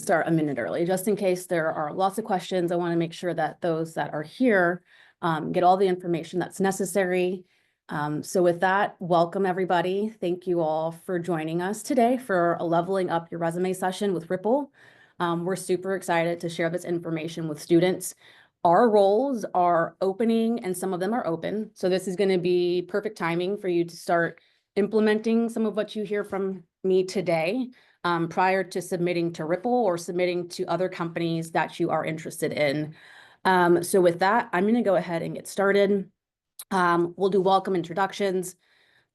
start a minute early, just in case there are lots of questions. I want to make sure that those that are here get all the information that's necessary. So with that, welcome everybody. Thank you all for joining us today for a Leveling Up Your Resume session with Ripple. We're super excited to share this information with students. Our roles are opening and some of them are open. So this is going to be perfect timing for you to start implementing some of what you hear from me today prior to submitting to Ripple or submitting to other companies that you are interested in. So with that, I'm going to go ahead and get started. We'll do welcome introductions,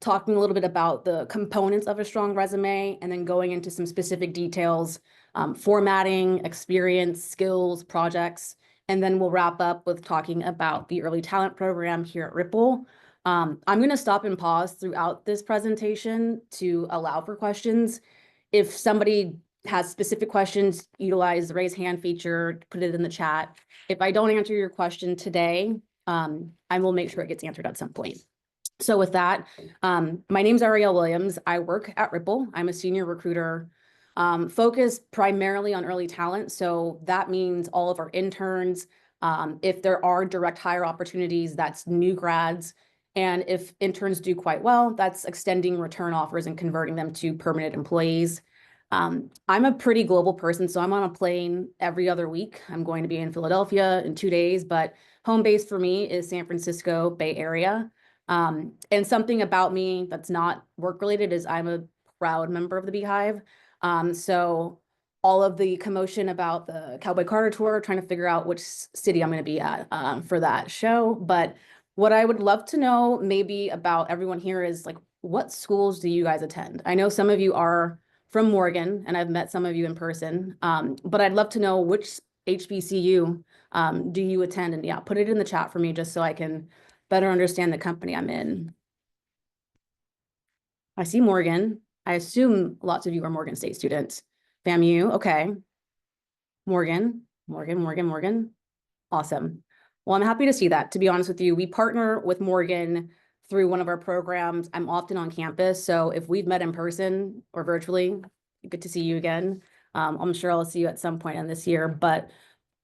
talking a little bit about the components of a strong resume, and then going into some specific details, formatting, experience, skills, projects, and then we'll wrap up with talking about the early talent program here at Ripple. I'm going to stop and pause throughout this presentation to allow for questions. If somebody has specific questions, utilize the raise hand feature, put it in the chat. If I don't answer your question today, I will make sure it gets answered at some point. So with that, my name's Arielle Williams. I work at Ripple. I'm a senior recruiter, focused primarily on early talent. So that means all of our interns. If there are direct hire opportunities, that's new grads. And if interns do quite well, that's extending return offers and converting them to permanent employees. I'm a pretty global person, so I'm on a plane every other week. I'm going to be in Philadelphia in 2 days, but home base for me is San Francisco Bay Area. And something about me that's not work related is I'm a proud member of the Beehive. So all of the commotion about the Cowboy Carter tour, trying to figure out which city I'm going to be at for that show. But what I would love to know maybe about everyone here is like, what schools do you guys attend? I know some of you are from Morgan, and I've met some of you in person, but I'd love to know which HBCU do you attend? And yeah, put it in the chat for me just so I can better understand the company I'm in. I see Morgan. I assume lots of you are Morgan State students. FAMU, okay. Morgan. Awesome. Well, I'm happy to see that. To be honest with you, we partner with Morgan through one of our programs. I'm often on campus, so if we've met in person or virtually, good to see you again. I'm sure I'll see you at some point in this year, but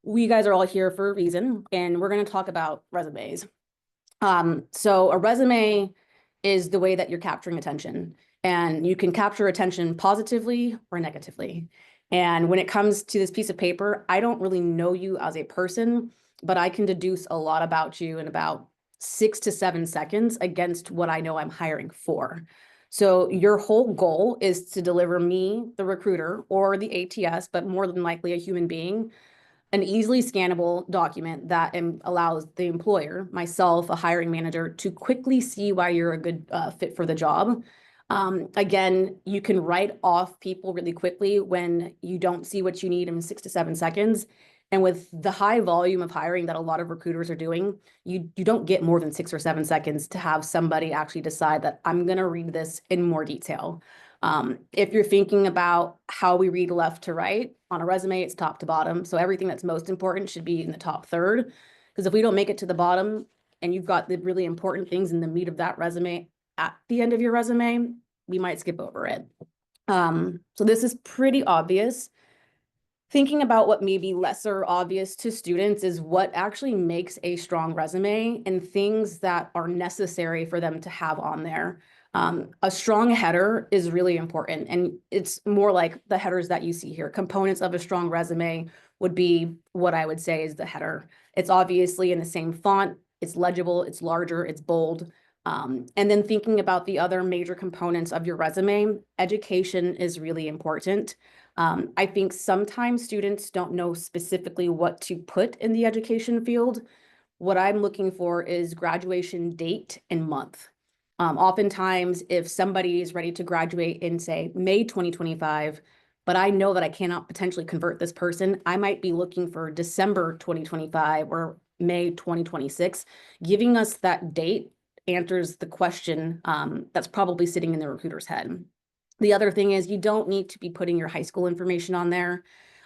we guys are all here for a reason, and we're going to talk about resumes. So a resume is the way that you're capturing attention, and you can capture attention positively or negatively. And when it comes to this piece of paper, I don't really know you as a person, but I can deduce a lot about you in about 6 to 7 seconds against what I know I'm hiring for. So your whole goal is to deliver me, the recruiter, or the ATS, but more than likely a human being, an easily scannable document that allows the employer, myself, a hiring manager, to quickly see why you're a good fit for the job. Again, you can write off people really quickly when you don't see what you need in 6 to 7 seconds. And with the high volume of hiring that a lot of recruiters are doing, you don't get more than 6 or 7 seconds to have somebody actually decide that I'm going to read this in more detail. If you're thinking about how we read left to right on a resume, it's top to bottom. So everything that's most important should be in the top third. Because if we don't make it to the bottom and you've got the really important things in the meat of that resume at the end of your resume, we might skip over it. So this is pretty obvious. Thinking about what may be lesser obvious to students is what actually makes a strong resume and things that are necessary for them to have on there. A strong header is really important, and it's more like the headers that you see here. Components of a strong resume would be what I would say is the header. It's obviously in the same font, it's legible, it's larger, it's bold. And then thinking about the other major components of your resume, education is really important. I think sometimes students don't know specifically what to put in the education field. What I'm looking for is graduation date and month. Oftentimes, if somebody is ready to graduate in, say, May 2025, but I know that I cannot potentially convert this person, I might be looking for December 2025 or May 2026. Giving us that date answers the question that's probably sitting in the recruiter's head. The other thing is you don't need to be putting your high school information on there.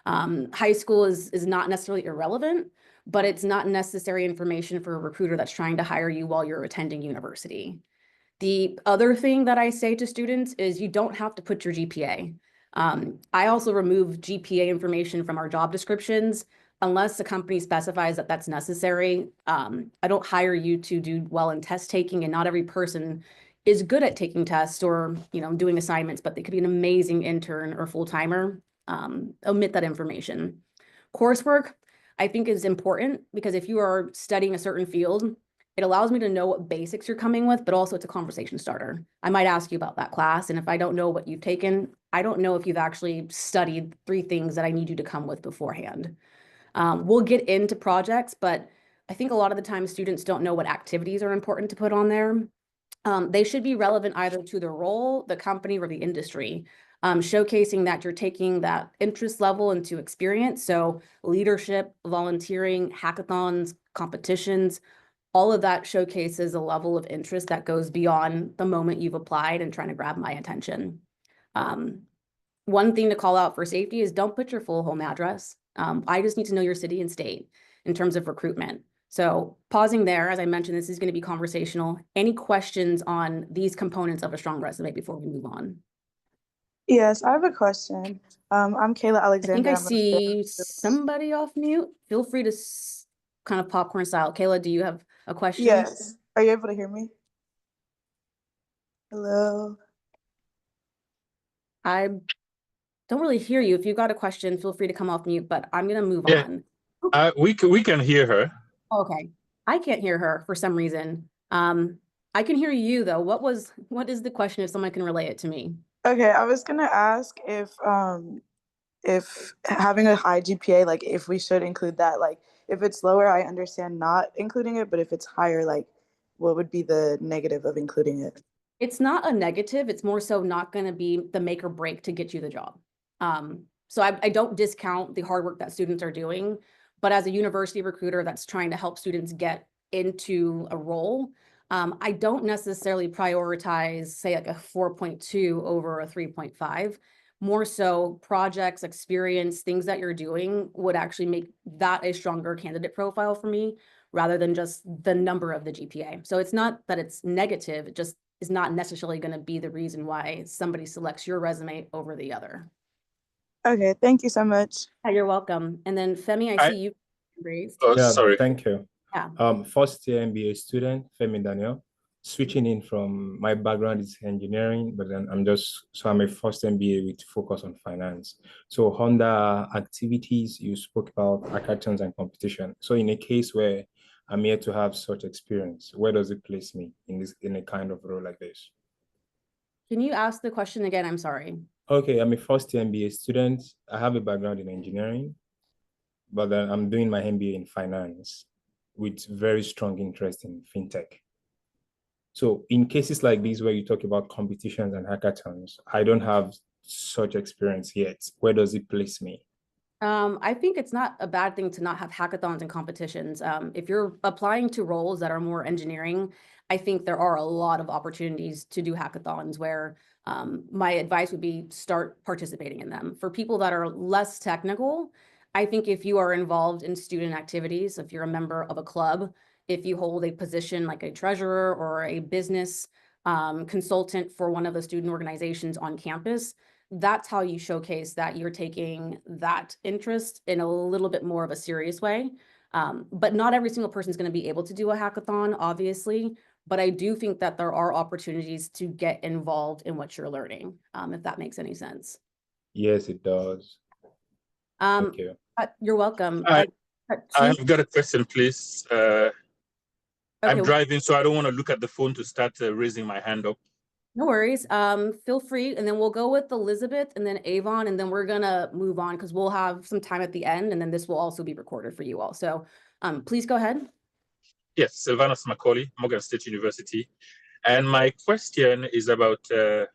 High school is not necessarily irrelevant, but it's not necessary information for a recruiter that's trying to hire you while you're attending university. The other thing that I say to students is you don't have to put your GPA. I also remove GPA information from our job descriptions unless the company specifies that that's necessary. I don't hire you to do well in test taking, and not every person is good at taking tests or, doing assignments, but they could be an amazing intern or full-timer. Omit that information. Coursework, I think, is important because if you are studying a certain field, it allows me to know what basics you're coming with, but also it's a conversation starter. I might ask you about that class, and if I don't know what you've taken, I don't know if you've actually studied 3 things that I need you to come with beforehand. We'll get into projects, but I think a lot of the time students don't know what activities are important to put on there. They should be relevant either to the role, the company, or the industry, showcasing that you're taking that interest level into experience. So leadership, volunteering, hackathons, competitions, all of that showcases a level of interest that goes beyond the moment you've applied and trying to grab my attention. One thing to call out for safety is don't put your full home address. I just need to know your city and state in terms of recruitment. So pausing there, as I mentioned, this is going to be conversational. Any questions on these components of a strong resume before we move on? Yes, I have a question. I'm Kayla I think Alexander. I see somebody off mute. Feel free to kind of popcorn style. Kayla, do you have a question? Yes. Are you able to hear me? Hello? I don't really hear you. If you've got a question, feel free to come off mute, but I'm going to move on. We can hear her. Okay. I can't hear her for some reason. I can hear you though. What is the question if someone can relay it to me? Okay, I was gonna ask if having a high GPA, like if we should include that, like if it's lower, I understand not including it, but if it's higher, like what would be the negative of including it? It's not a negative. It's more so not going to be the make or break to get you the job. So I don't discount the hard work that students are doing, but as a university recruiter that's trying to help students get into a role, I don't necessarily prioritize, say, like a 4.2 over a 3.5. More so projects, experience, things that you're doing would actually make that a stronger candidate profile for me rather than just the number of the GPA. So it's not that it's negative, it just is not necessarily going to be the reason why somebody selects your resume over the other. Okay, thank you so much. Yeah, you're welcome. And then Femi, I see you raised. Oh, Yeah, sorry. thank you. Yeah. First year MBA student, Femi Daniel. Switching in from my background is engineering, but then I'm a first MBA with focus on finance. So under activities, you spoke about hackathons and competition. So in a case where I'm here to have such experience, where does it place me in a kind of role like this? Can you ask the question again? I'm sorry. Okay, I'm a first year MBA student. I have a background in engineering, but then I'm doing my MBA in finance with very strong interest in fintech. So in cases like these where you talk about competitions and hackathons, I don't have such experience yet. Where does it place me? I think it's not a bad thing to not have hackathons and competitions. If you're applying to roles that are more engineering, I think there are a lot of opportunities to do hackathons where my advice would be start participating in them. For people that are less technical, I think if you are involved in student activities, if you're a member of a club, if you hold a position like a treasurer or a business consultant for one of the student organizations on campus, that's how you showcase that you're taking that interest in a little bit more of a serious way. But not every single person is going to be able to do a hackathon, obviously. But I do think that there are opportunities to get involved in what you're learning, if that makes any sense. Yes, it does. Thank you. You're welcome. I have got a question, please. Okay. I'm driving, so I don't want to look at the phone to start raising my hand up. No worries. Feel free, and then we'll go with Elizabeth and then Avon, and then we're gonna move on because we'll have some time at the end, and then this will also be recorded for you all. So please go ahead. Yes, Sylvanus Macaulay, Morgan State University. And my question is about, there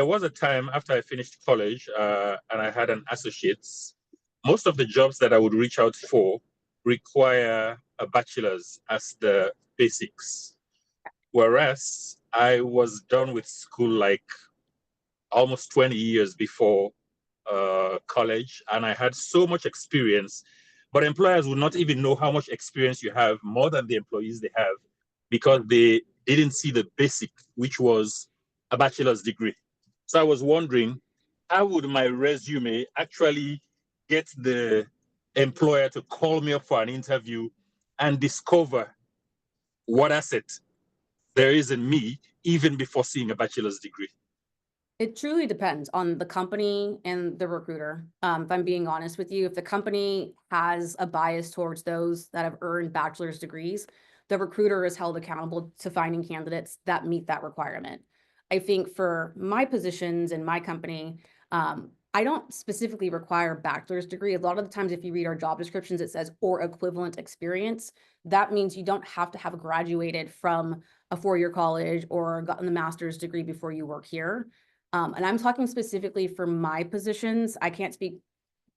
was a time after I finished college and I had an associate's. Most of the jobs that I would reach out for require a bachelor's as the basics. Whereas I was done with school like almost 20 years before college, and I had so much experience, but employers would not even know how much experience you have more than the employees they have because they didn't see the basic, which was a bachelor's degree. So I was wondering, how would my resume actually get the employer to call me up for an interview and discover what asset there is in me even before seeing a bachelor's degree? It truly depends on the company and the recruiter. If I'm being honest with you, if the company has a bias towards those that have earned bachelor's degrees, the recruiter is held accountable to finding candidates that meet that requirement. I think for my positions in my company, I don't specifically require a bachelor's degree. A lot of the times, if you read our job descriptions, it says or equivalent experience. That means you don't have to have graduated from a four-year college or gotten the master's degree before you work here. And I'm talking specifically for my positions. I can't speak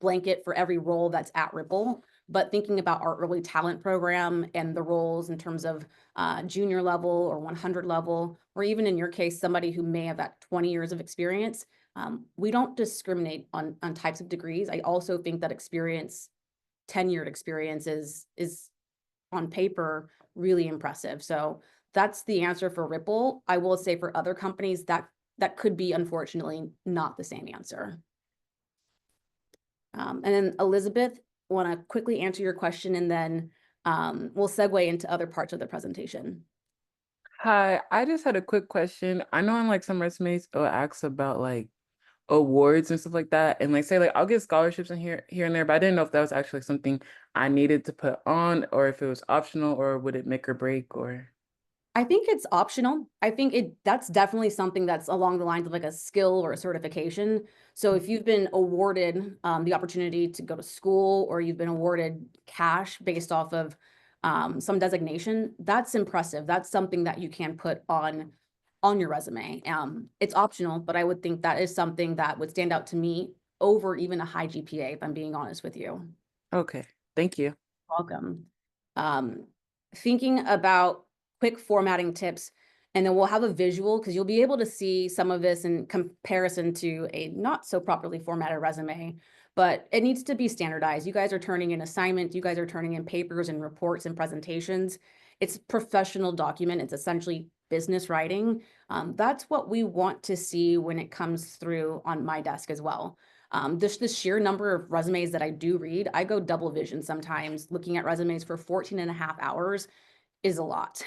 blanket for every role that's at Ripple, but thinking about our early talent program and the roles in terms of junior level or 100 level, or even in your case, somebody who may have that 20 years of experience, we don't discriminate on types of degrees. I also think that experience, tenured experience is on paper really impressive. So that's the answer for Ripple. I will say for other companies that could be unfortunately not the same answer. And then Elizabeth, want to quickly answer your question and then we'll segue into other parts of the presentation. Hi, I just had a quick question. I know on like some resumes it'll ask about like awards and stuff like that. And like say like I'll get scholarships in here and there, but I didn't know if that was actually something I needed to put on or if it was optional or would it make or break or I think it's optional. I think that's definitely something that's along the lines of like a skill or a certification. So if you've been awarded the opportunity to go to school or you've been awarded cash based off of some designation, that's impressive. That's something that you can put on your resume. It's optional, but I would think that is something that would stand out to me over even a high GPA, if I'm being honest with you. okay, thank you. Welcome. Thinking about quick formatting tips, and then we'll have a visual because you'll be able to see some of this in comparison to a not so properly formatted resume, but it needs to be standardized. You guys are turning in assignments, you guys are turning in papers and reports and presentations. It's professional document. It's essentially business writing. That's what we want to see when it comes through on my desk as well. The sheer number of resumes that I do read, I go double vision sometimes. Looking at resumes for 14 and a half hours is a lot.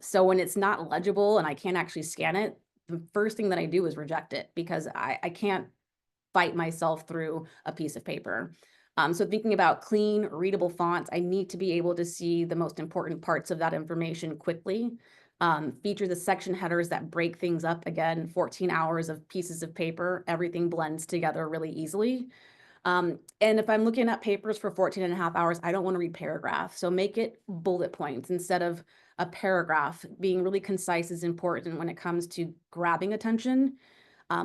So when it's not legible and I can't actually scan it, the first thing that I do is reject it because I can't fight myself through a piece of paper. So thinking about clean, readable fonts, I need to be able to see the most important parts of that information quickly. Feature the section headers that break things up. Again, 14 hours of pieces of paper, everything blends together really easily. And if I'm looking at papers for 14 and a half hours, I don't want to read paragraphs. So make it bullet points instead of a paragraph. Being really concise is important when it comes to grabbing attention.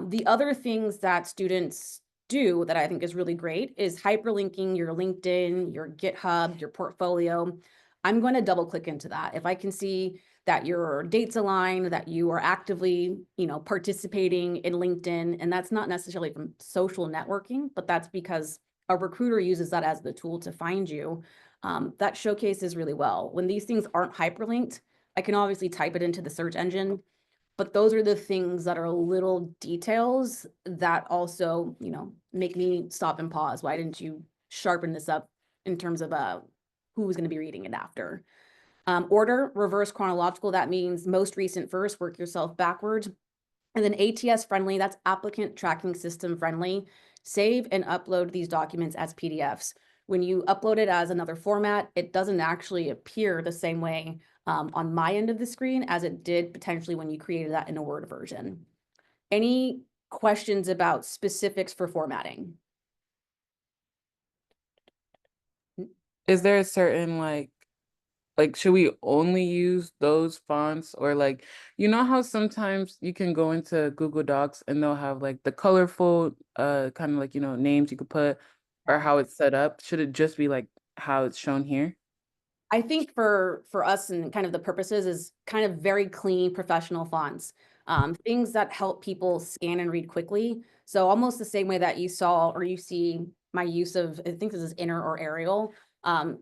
The other things that students do that I think is really great is hyperlinking your LinkedIn, your GitHub, your portfolio. I'm going to double click into that. If I can see that your dates align, that you are actively, participating in LinkedIn, and that's not necessarily from social networking, but that's because a recruiter uses that as the tool to find you. That showcases really well. When these things aren't hyperlinked, I can obviously type it into the search engine, but those are the things that are little details that also, make me stop and pause. Why didn't you sharpen this up in terms of who's going to be reading it after? Order, reverse chronological, that means most recent first, work yourself backwards. And then ATS friendly, that's applicant tracking system friendly. Save and upload these documents as PDFs. When you upload it as another format, it doesn't actually appear the same way on my end of the screen as it did potentially when you created that in a Word version. Any questions about specifics for formatting? Is there a certain like should we only use those fonts or like how sometimes you can go into Google Docs and they'll have like the colorful kind of like names you could put or how it's set up? Should it just be like how it's shown here? I think for us and kind of the purposes is kind of very clean professional fonts, things that help people scan and read quickly. So almost the same way that you saw or you see my use of, I think this is Inner or Arial.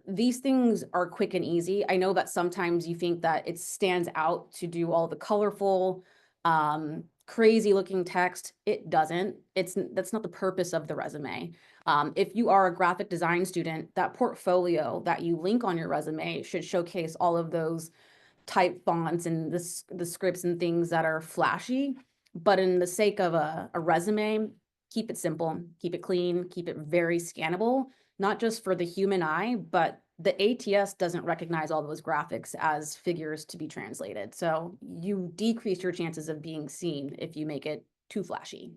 These things are quick and easy. I know that sometimes you think that it stands out to do all the colorful crazy looking text. It doesn't. That's not the purpose of the resume. If you are a graphic design student, that portfolio that you link on your resume should showcase all of those type fonts and the scripts and things that are flashy. But in the sake of a resume, keep it simple, keep it clean, keep it very scannable, not just for the human eye, but the ATS doesn't recognize all those graphics as figures to be translated. So you decrease your chances of being seen if you make it too flashy.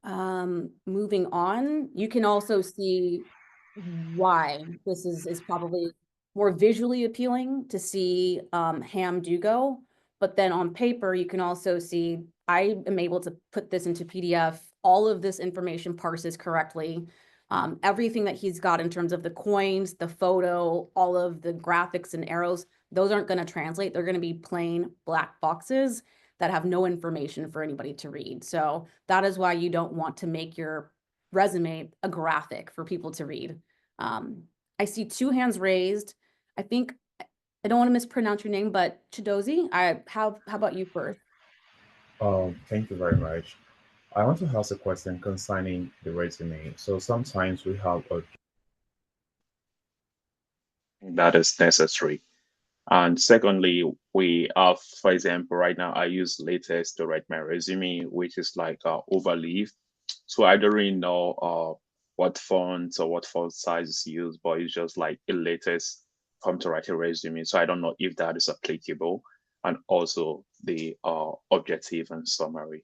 Moving on, you can also see why this is probably more visually appealing to see ham do go, but then on paper, you can also see I am able to put this into PDF. All of this information parses correctly. Everything that he's got in terms of the coins, the photo, all of the graphics and arrows, those aren't going to translate. They're going to be plain black boxes that have no information for anybody to read. So that is why you don't want to make your resume a graphic for people to read. I see 2 hands raised. I think, I don't want to mispronounce your name, but Chidozi, how about you first? Thank you very much. I want to ask a question concerning the resume. So sometimes we have a that is necessary. And secondly, we have, for example, right now I use LaTeX to write my resume, which is like overleaf. So I don't really know what fonts or what font size is used, but it's just like a LaTeX form to write a resume. So I don't know if that is applicable, and also the objective and summary.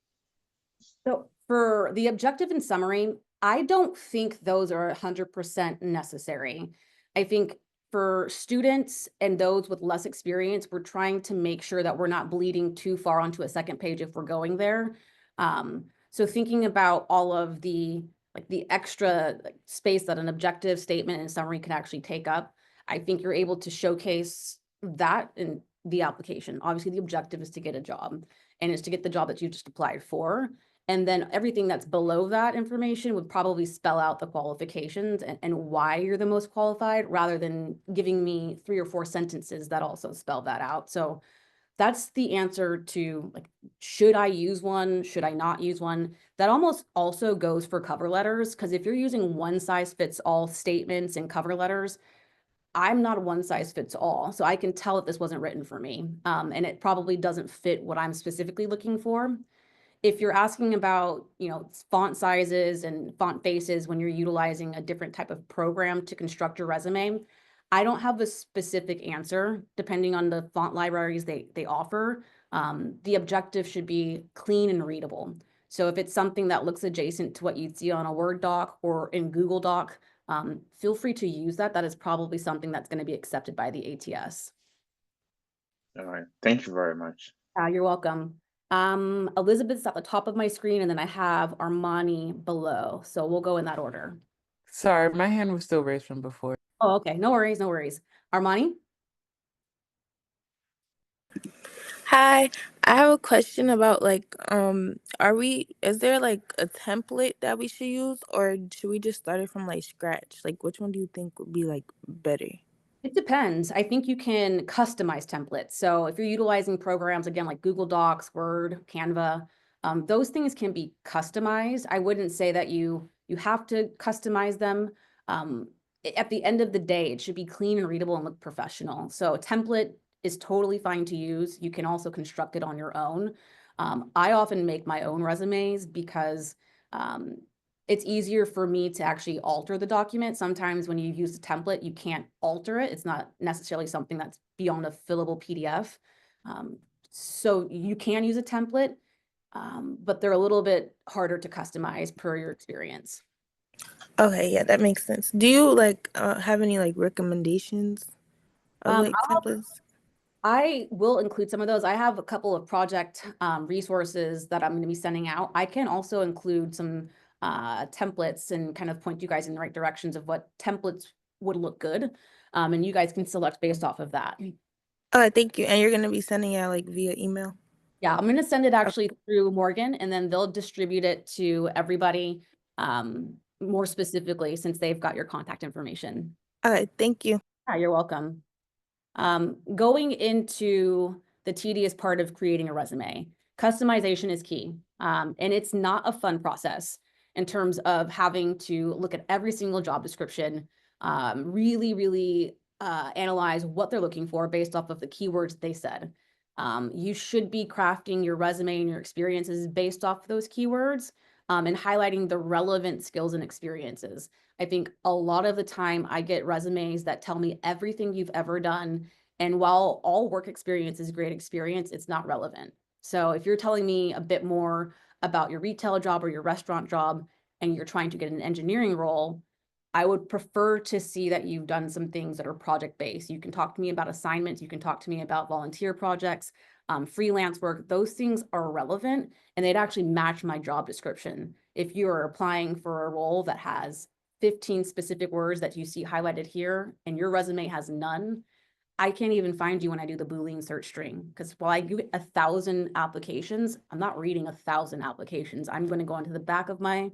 So for the objective and summary, I don't think those are 100% necessary. I think for students and those with less experience, we're trying to make sure that we're not bleeding too far onto a second page if we're going there. So thinking about all of the extra space that an objective statement and summary can actually take up, I think you're able to showcase that in the application. Obviously, the objective is to get a job, and it's to get the job that you just applied for. And then everything that's below that information would probably spell out the qualifications and why you're the most qualified, rather than giving me 3 or 4 sentences that also spell that out. So that's the answer to, like, should I use one? Should I not use one? That almost also goes for cover letters, because if you're using one size fits all statements and cover letters, I'm not a one size fits all. So I can tell that this wasn't written for me. And it probably doesn't fit what I'm specifically looking for. If you're asking about, font sizes and font faces when you're utilizing a different type of program to construct your resume, I don't have a specific answer depending on the font libraries they offer. The objective should be clean and readable. So if it's something that looks adjacent to what you'd see on a Word doc or in Google Doc, feel free to use that. That is probably something that's going to be accepted by the ATS. All right. Thank you very much. You're welcome. Elizabeth's at the top of my screen, and then I have Armani below. So we'll go in that order. Sorry, my hand was still raised from before. Oh, okay. No worries, no worries. Armani? Hi, I have a question about is there like a template that we should use, or should we just start it from like scratch? Like, which one do you think would be like better? It depends. I think you can customize templates. So if you're utilizing programs, again, like Google Docs, Word, Canva, those things can be customized. I wouldn't say that you have to customize them. At the end of the day, it should be clean and readable and look professional. So a template is totally fine to use. You can also construct it on your own. I often make my own resumes because it's easier for me to actually alter the document. Sometimes when you use a template, you can't alter it. It's not necessarily something that's beyond a fillable PDF. So you can use a template, but they're a little bit harder to customize per your experience. Okay, yeah, that makes sense. Do you have any recommendations of templates? I will include some of those. I have a couple of project resources that I'm going to be sending out. I can also include some templates and kind of point you guys in the right directions of what templates would look good. And you guys can select based off of that. Thank you. And you're going to be sending it via email? Yeah, I'm going to send it actually through Morgan, and then they'll distribute it to everybody more specifically since they've got your contact information. All right, thank you. Yeah, you're welcome. Going into the tedious part of creating a resume. Customization is key. And it's not a fun process in terms of having to look at every single job description, really analyze what they're looking for based off of the keywords they said. You should be crafting your resume and your experiences based off those keywords, and highlighting the relevant skills and experiences. I think a lot of the time I get resumes that tell me everything you've ever done. And while all work experience is great experience, it's not relevant. So if you're telling me a bit more about your retail job or your restaurant job, and you're trying to get an engineering role, I would prefer to see that you've done some things that are project-based. You can talk to me about assignments, you can talk to me about volunteer projects, freelance work. Those things are relevant and they'd actually match my job description. If you're applying for a role that has 15 specific words that you see highlighted here and your resume has none, I can't even find you when I do the Boolean search string, because while I get 1,000 applications, I'm not reading 1,000 applications. I'm going to go into the back of my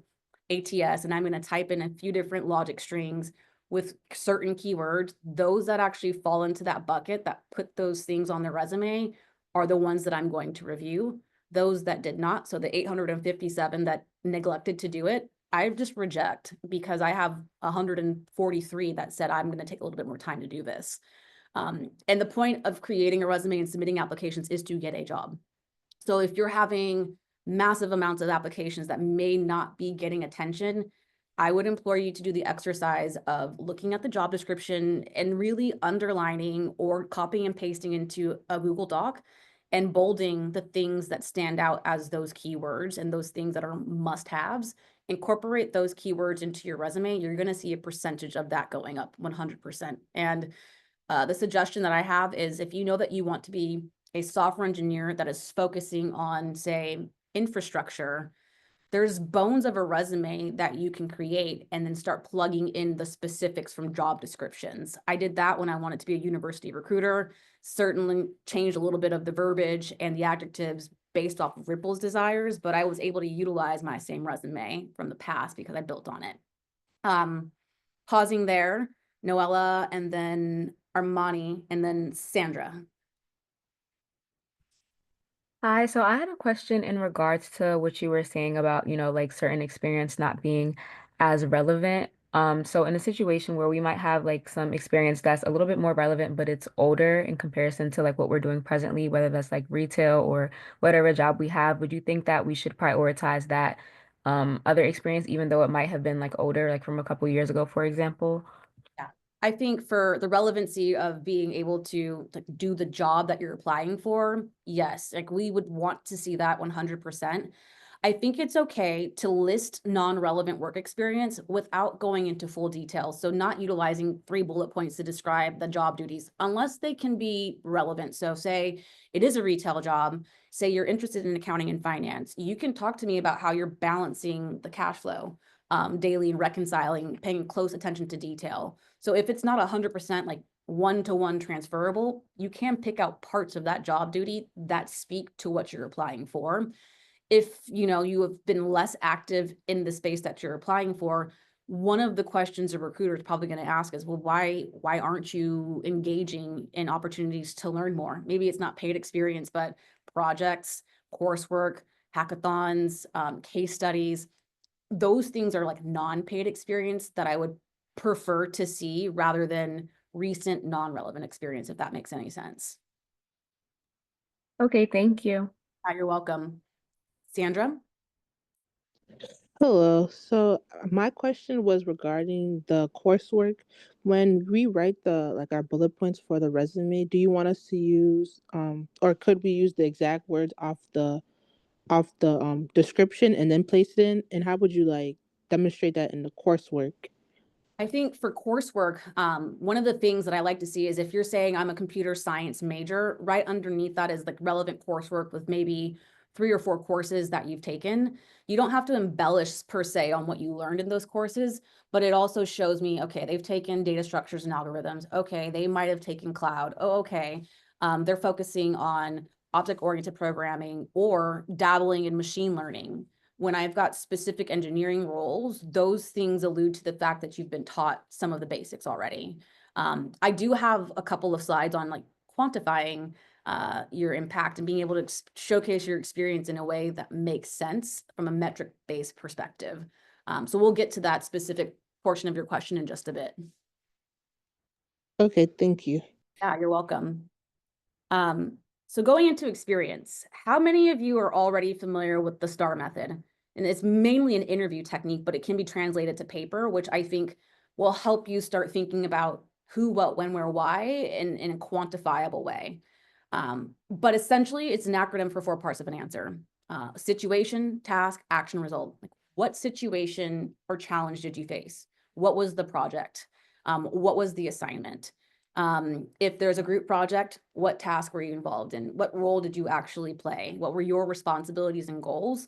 ATS and I'm going to type in a few different logic strings with certain keywords. Those that actually fall into that bucket that put those things on their resume are the ones that I'm going to review. Those that did not, so the 857 that neglected to do it, I just reject, because I have 143 that said I'm going to take a little bit more time to do this. And the point of creating a resume and submitting applications is to get a job. So if you're having massive amounts of applications that may not be getting attention, I would implore you to do the exercise of looking at the job description and really underlining or copying and pasting into a Google Doc and bolding the things that stand out as those keywords and those things that are must-haves. Incorporate those keywords into your resume. You're going to see a percentage of that going up 100%. And the suggestion that I have is, if you know that you want to be a software engineer that is focusing on, say, infrastructure, there's bones of a resume that you can create and then start plugging in the specifics from job descriptions. I did that when I wanted to be a university recruiter, certainly changed a little bit of the verbiage and the adjectives based off of Ripple's desires, but I was able to utilize my same resume from the past because I built on it. Pausing there, Noella, and then Armani, and then Sandra. Hi, so I had a question in regards to what you were saying about, like certain experience not being as relevant. So in a situation where we might have like some experience that's a little bit more relevant, but it's older in comparison to like what we're doing presently, whether that's like retail or whatever job we have, would you think that we should prioritize that other experience, even though it might have been like older, like from a couple years ago, for example? Yeah, I think for the relevancy of being able to like do the job that you're applying for, yes, like we would want to see that 100%. I think it's okay to list non-relevant work experience without going into full detail. So not utilizing 3 bullet points to describe the job duties unless they can be relevant. So say it is a retail job, say you're interested in accounting and finance. You can talk to me about how you're balancing the cash flow daily and reconciling, paying close attention to detail. So if it's not 100% like one-to-one transferable, you can pick out parts of that job duty that speak to what you're applying for. If you have been less active in the space that you're applying for, one of the questions a recruiter is probably going to ask is, well, why aren't you engaging in opportunities to learn more? Maybe it's not paid experience, but projects, coursework, hackathons, case studies. Those things are like non-paid experience that I would prefer to see rather than recent non-relevant experience, if that makes any sense. Okay, thank you. You're welcome. Sandra? Hello. So my question was regarding the coursework. When we write our bullet points for the resume, do you want us to use or could we use the exact words off the description and then place it in? And how would you like demonstrate that in the coursework? I think for coursework, one of the things that I like to see is if you're saying I'm a computer science major, right underneath that is like relevant coursework with maybe 3 or 4 courses that you've taken. You don't have to embellish per se on what you learned in those courses, but it also shows me, okay, they've taken data structures and algorithms. Okay, they might have taken cloud. Oh, okay. They're focusing on object-oriented programming or dabbling in machine learning. When I've got specific engineering roles, those things allude to the fact that you've been taught some of the basics already. I do have a couple of slides on like quantifying your impact and being able to showcase your experience in a way that makes sense from a metric-based perspective. So we'll get to that specific portion of your question in just a bit. Okay, thank you. Yeah, you're welcome. So going into experience, how many of you are already familiar with the STAR method? And it's mainly an interview technique, but it can be translated to paper, which I think will help you start thinking about who, what, when, where, why in a quantifiable way. But essentially, it's an acronym for 4 parts of an answer. Situation, task, action, result. Like, what situation or challenge did you face? What was the project? What was the assignment? If there's a group project, what task were you involved in? What role did you actually play? What were your responsibilities and goals?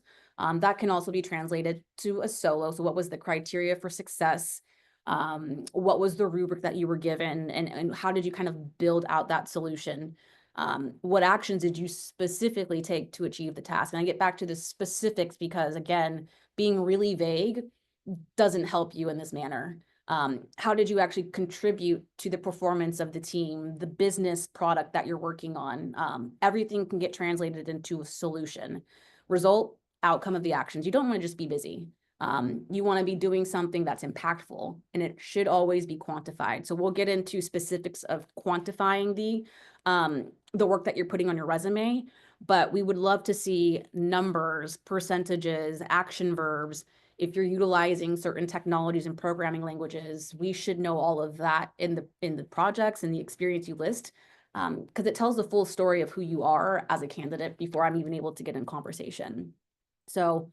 That can also be translated to a solo. So what was the criteria for success? What was the rubric that you were given? And how did you kind of build out that solution? What actions did you specifically take to achieve the task? And I get back to the specifics because, again, being really vague doesn't help you in this manner. How did you actually contribute to the performance of the team, the business product that you're working on? Everything can get translated into a solution. Result, outcome of the actions. You don't want to just be busy. You want to be doing something that's impactful, and it should always be quantified. So we'll get into specifics of quantifying the work that you're putting on your resume, but we would love to see numbers, percentages, action verbs. If you're utilizing certain technologies and programming languages, we should know all of that in the projects and the experience you list, because it tells the full story of who you are as a candidate before I'm even able to get in conversation. So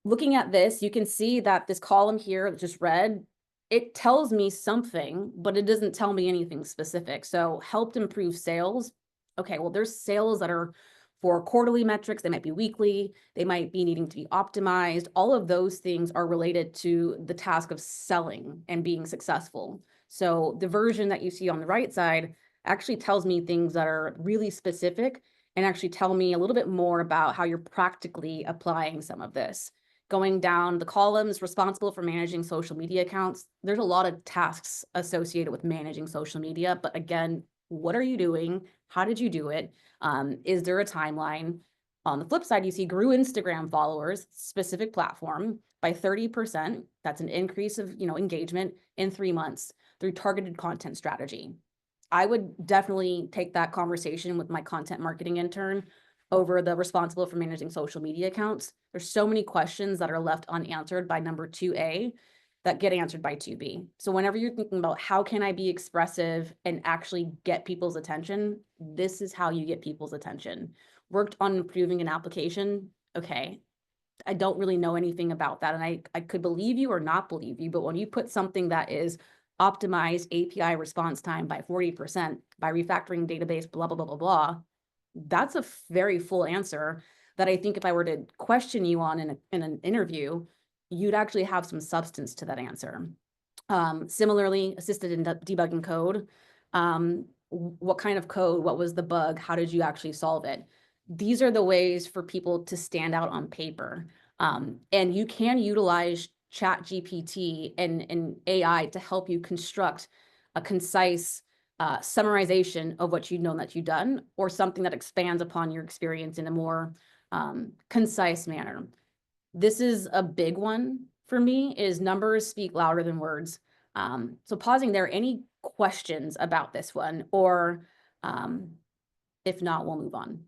looking at this, you can see that this column here that just read, it tells me something, but it doesn't tell me anything specific. So helped improve sales. Okay, well, there's sales that are for quarterly metrics. They might be weekly. They might be needing to be optimized. All of those things are related to the task of selling and being successful. So the version that you see on the right side actually tells me things that are really specific and actually tell me a little bit more about how you're practically applying some of this. Going down the columns, responsible for managing social media accounts. There's a lot of tasks associated with managing social media, but again, what are you doing? How did you do it? Is there a timeline? On the flip side, you see grew Instagram followers, specific platform, by 30%. That's an increase of engagement in 3 months through targeted content strategy. I would definitely take that conversation with my content marketing intern over the responsible for managing social media accounts. There's so many questions that are left unanswered by number 2A that get answered by 2B. So whenever you're thinking about how can I be expressive and actually get people's attention, this is how you get people's attention. Worked on improving an application. Okay, I don't really know anything about that. And I could believe you or not believe you, but when you put something that is optimized API response time by 40% by refactoring database, blah, blah, blah, blah, blah, that's a very full answer that I think if I were to question you on in an interview, you'd actually have some substance to that answer. Similarly, assisted in debugging code. What kind of code? What was the bug? How did you actually solve it? These are the ways for people to stand out on paper. And you can utilize ChatGPT and AI to help you construct a concise summarization of what you know that you've done, or something that expands upon your experience in a more concise manner. This is a big one for me, is numbers speak louder than words. So pausing there, any questions about this one, or if not, we'll move on.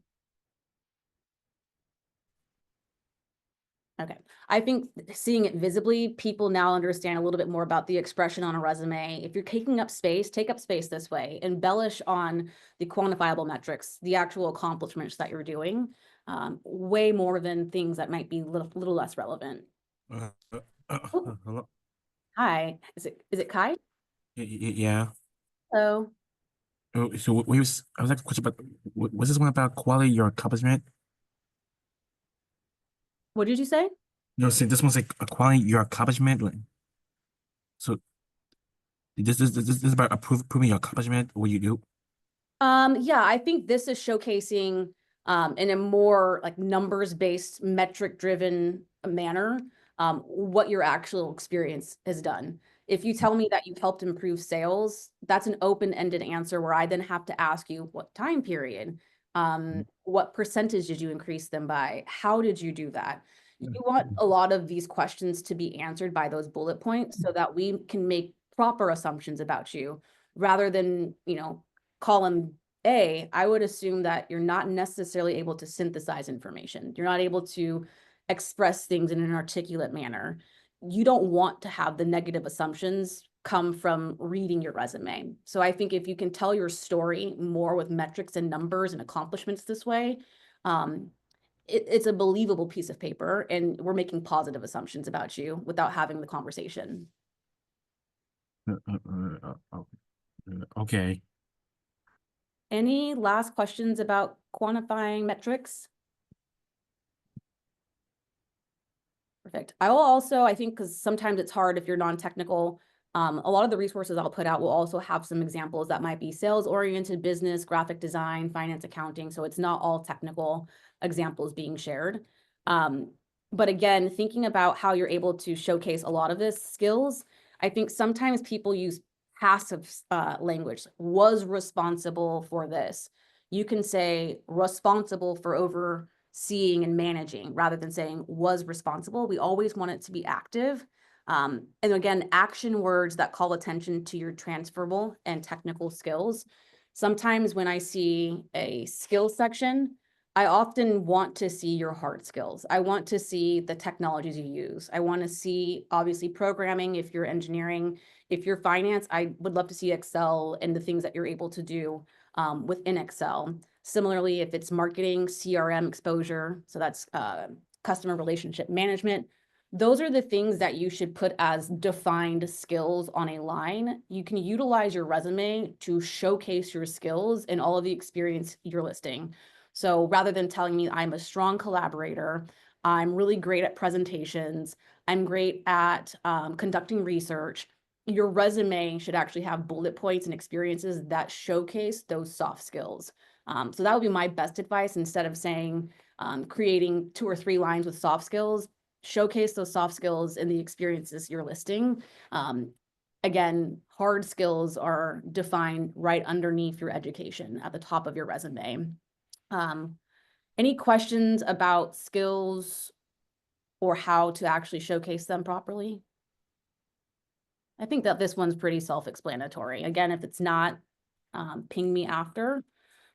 Okay, I think seeing it visibly, people now understand a little bit more about the expression on a resume. If you're taking up space, take up space this way. Embellish on the quantifiable metrics, the actual accomplishments that you're doing, way more than things that might be a little less relevant. Hello? Hi, is it Kai? Yeah. Hello. Oh, so I was like, question about, was this one about quality your accomplishment? What did you say? No, so this one's like a quality your accomplishment. Like, so this is about proving your accomplishment, what you do. Yeah, I think this is showcasing in a more like numbers-based, metric-driven manner what your actual experience has done. If you tell me that you've helped improve sales, that's an open-ended answer where I then have to ask you what time period, what percentage did you increase them by? How did you do that? You want a lot of these questions to be answered by those bullet points so that we can make proper assumptions about you rather than, column A, I would assume that you're not necessarily able to synthesize information. You're not able to express things in an articulate manner. You don't want to have the negative assumptions come from reading your resume. So I think if you can tell your story more with metrics and numbers and accomplishments this way, it's a believable piece of paper, and we're making positive assumptions about you without having the conversation. Okay. Any last questions about quantifying metrics? Perfect. I will also, I think, because sometimes it's hard if you're non-technical, a lot of the resources I'll put out will also have some examples that might be sales-oriented, business, graphic design, finance, accounting. So it's not all technical examples being shared. But again, thinking about how you're able to showcase a lot of this skills, I think sometimes people use passive language, was responsible for this. You can say responsible for overseeing and managing rather than saying was responsible. We always want it to be active. And again, action words that call attention to your transferable and technical skills. Sometimes when I see a skills section, I often want to see your hard skills. I want to see the technologies you use. I want to see, obviously, programming if you're engineering. If you're finance, I would love to see Excel and the things that you're able to do within Excel. Similarly, if it's marketing, CRM exposure, so that's customer relationship management, those are the things that you should put as defined skills on a line. You can utilize your resume to showcase your skills and all of the experience you're listing. So rather than telling me I'm a strong collaborator, I'm really great at presentations, I'm great at conducting research, your resume should actually have bullet points and experiences that showcase those soft skills. So that would be my best advice. Instead of saying, creating 2 or 3 lines with soft skills, showcase those soft skills in the experiences you're listing. Again, hard skills are defined right underneath your education at the top of your resume. Any questions about skills or how to actually showcase them properly? I think that this one's pretty self-explanatory. Again, if it's not, ping me after.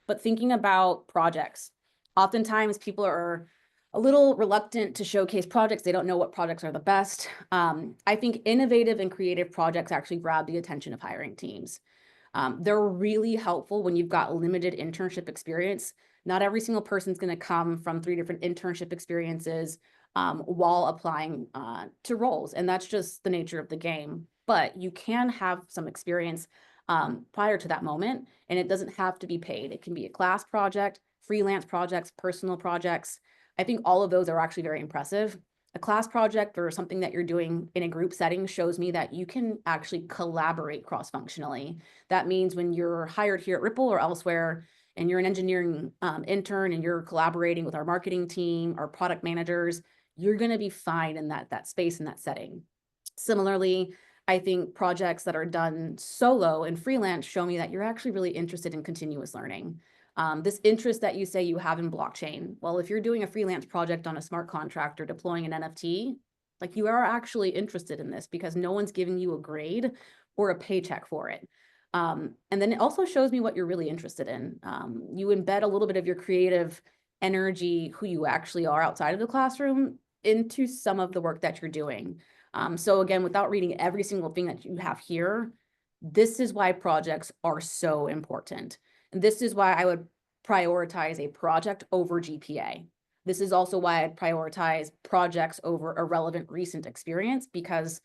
But thinking about projects, oftentimes people are a little reluctant to showcase projects. They don't know what projects are the best. I think innovative and creative projects actually grab the attention of hiring teams. They're really helpful when you've got limited internship experience. Not every single person's going to come from 3 different internship experiences while applying to roles. And that's just the nature of the game. But you can have some experience prior to that moment, and it doesn't have to be paid. It can be a class project, freelance projects, personal projects. I think all of those are actually very impressive. A class project or something that you're doing in a group setting shows me that you can actually collaborate cross-functionally. That means when you're hired here at Ripple or elsewhere, and you're an engineering intern and you're collaborating with our marketing team, our product managers, you're going to be fine in that space, in that setting. Similarly, I think projects that are done solo and freelance show me that you're actually really interested in continuous learning. This interest that you say you have in blockchain, well, if you're doing a freelance project on a smart contract or deploying an NFT, like you are actually interested in this because no one's giving you a grade or a paycheck for it. And then it also shows me what you're really interested in. You embed a little bit of your creative energy, who you actually are outside of the classroom, into some of the work that you're doing. So again, without reading every single thing that you have here, this is why projects are so important. And this is why I would prioritize a project over GPA. This is also why I'd prioritize projects over a relevant recent experience, because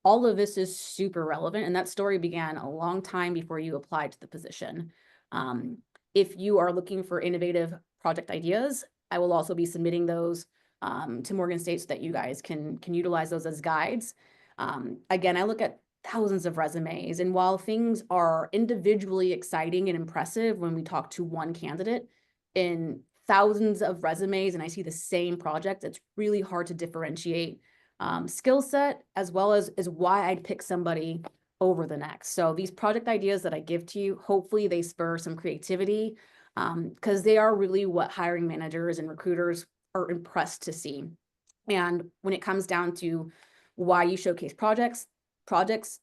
all of this is super relevant. And that story began a long time before you applied to the position. If you are looking for innovative project ideas, I will also be submitting those to Morgan State so that you guys can utilize those as guides. Again, I look at thousands of resumes, and while things are individually exciting and impressive when we talk to one candidate, in thousands of resumes and I see the same project, it's really hard to differentiate skill set, as well as is why I'd pick somebody over the next. So these project ideas that I give to you, hopefully they spur some creativity, because they are really what hiring managers and recruiters are impressed to see. And when it comes down to why you showcase projects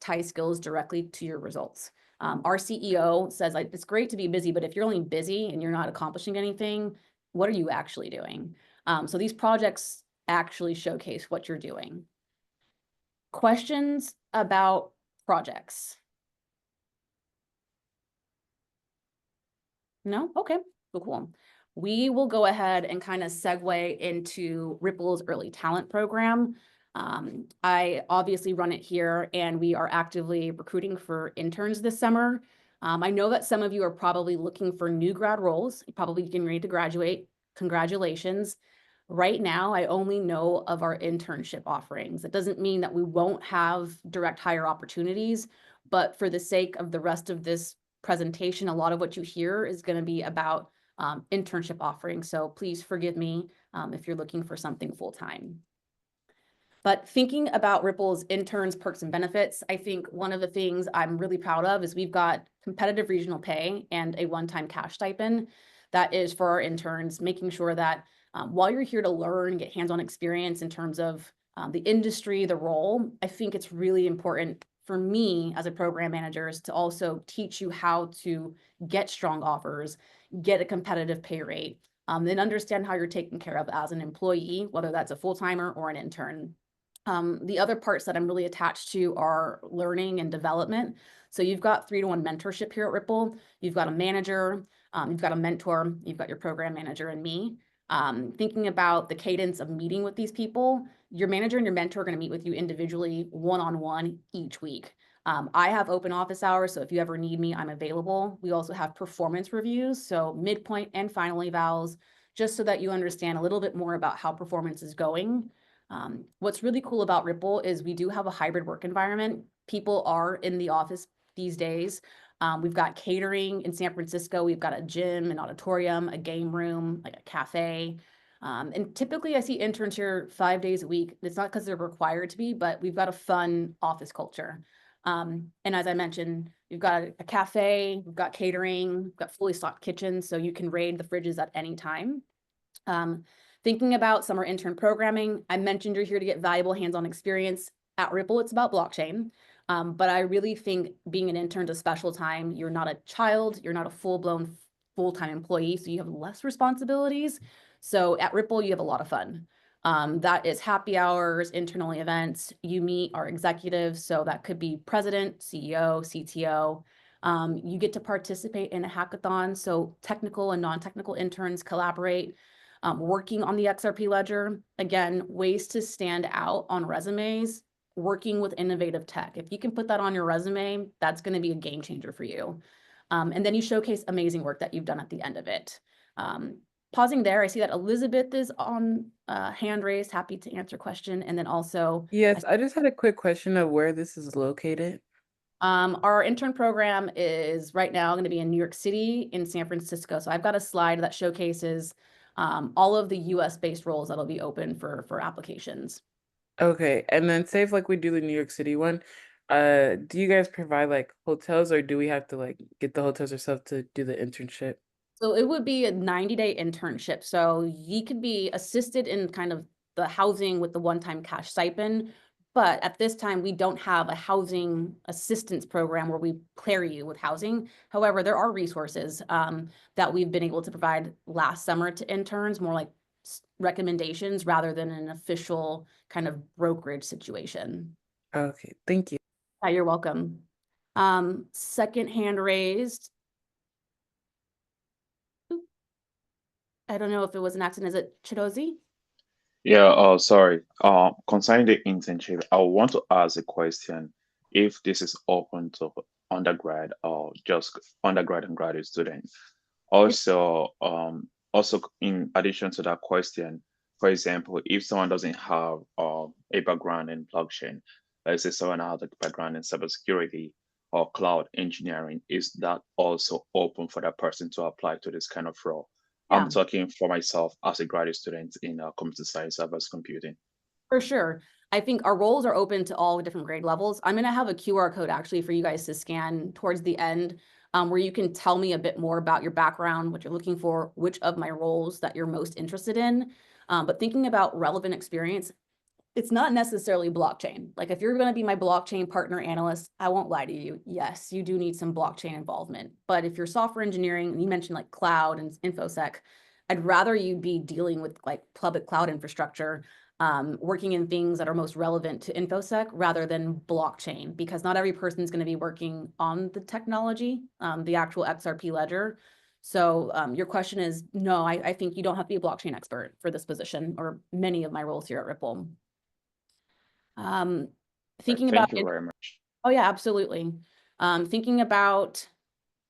tie skills directly to your results. Our CEO says, like, it's great to be busy, but if you're only busy and you're not accomplishing anything, what are you actually doing? So these projects actually showcase what you're doing. Questions about projects? No? Okay, cool. We will go ahead and kind of segue into Ripple's early talent program. I obviously run it here, and we are actively recruiting for interns this summer. I know that some of you are probably looking for new grad roles, probably getting ready to graduate. Congratulations. Right now, I only know of our internship offerings. It doesn't mean that we won't have direct hire opportunities, but for the sake of the rest of this presentation, a lot of what you hear is going to be about internship offerings. So please forgive me if you're looking for something full-time. But thinking about Ripple's interns, perks, and benefits, I think one of the things I'm really proud of is we've got competitive regional pay and a one-time cash stipend that is for our interns, making sure that while you're here to learn, get hands-on experience in terms of the industry, the role, I think it's really important for me as a program manager is to also teach you how to get strong offers, get a competitive pay rate, then understand how you're taken care of as an employee, whether that's a full-timer or an intern. The other parts that I'm really attached to are learning and development. So you've got 3-to-1 mentorship here at Ripple. You've got a manager, you've got a mentor, you've got your program manager and me. Thinking about the cadence of meeting with these people, your manager and your mentor are going to meet with you individually one-on-one each week. I have open office hours, so if you ever need me, I'm available. We also have performance reviews, so midpoint and final evals, just so that you understand a little bit more about how performance is going. What's really cool about Ripple is we do have a hybrid work environment. People are in the office these days. We've got catering in San Francisco. We've got a gym, an auditorium, a game room, like a cafe. And typically I see interns here 5 days a week. It's not because they're required to be, but we've got a fun office culture. And as I mentioned, we've got a cafe, we've got catering, we've got fully stocked kitchens, so you can raid the fridges at any time. Thinking about summer intern programming, I mentioned you're here to get valuable hands-on experience. At Ripple, it's about blockchain. But I really think being an intern is a special time. You're not a child, you're not a full-blown full-time employee, so you have less responsibilities. So at Ripple, you have a lot of fun. That is happy hours, internal events. You meet our executives, so that could be president, CEO, CTO. You get to participate in a hackathon, so technical and non-technical interns collaborate. Working on the XRP ledger, again, ways to stand out on resumes, working with innovative tech. If you can put that on your resume, that's going to be a game changer for you. And then you showcase amazing work that you've done at the end of it. Pausing there, I see that Elizabeth is on hand raised, happy to answer question. And then also, Yes, I just had a quick question of where this is located. our intern program is right now going to be in New York City, in San Francisco. So I've got a slide that showcases all of the US-based roles that'll be open for applications. Okay, and then say if like we do the New York City one, do you guys provide like hotels or do we have to like get the hotels ourselves to do the internship? So it would be a 90-day internship. So you could be assisted in kind of the housing with the one-time cash stipend. But at this time, we don't have a housing assistance program where we pair you with housing. However, there are resources that we've been able to provide last summer to interns, more like recommendations rather than an official kind of brokerage situation. Okay, thank you. Yeah, you're welcome. Second hand raised. I don't know if it was an accident. Is it Chidozi? Yeah, sorry. Concerning the internship, I want to ask a question if this is open to undergrad or just undergrad and graduate students. Also, also in addition to that question, for example, if someone doesn't have a background in blockchain, let's say someone has a background in cybersecurity or cloud engineering, is that also open for that person to apply to this kind of role? Yeah. I'm talking for myself as a graduate student in computer science, advanced computing. For sure. I think our roles are open to all different grade levels. I'm gonna have a QR code actually for you guys to scan towards the end, where you can tell me a bit more about your background, what you're looking for, which of my roles that you're most interested in. But thinking about relevant experience, it's not necessarily blockchain. Like if you're going to be my blockchain partner analyst, I won't lie to you. Yes, you do need some blockchain involvement. But if you're software engineering, and you mentioned like cloud and infosec, I'd rather you be dealing with like public cloud infrastructure, working in things that are most relevant to infosec rather than blockchain, because not every person is going to be working on the technology, the actual XRP ledger. So your question is, no, I think you don't have to be a blockchain expert for this position or many of my roles here at Ripple. Thinking about, Thank you very much. oh yeah, absolutely. Thinking about,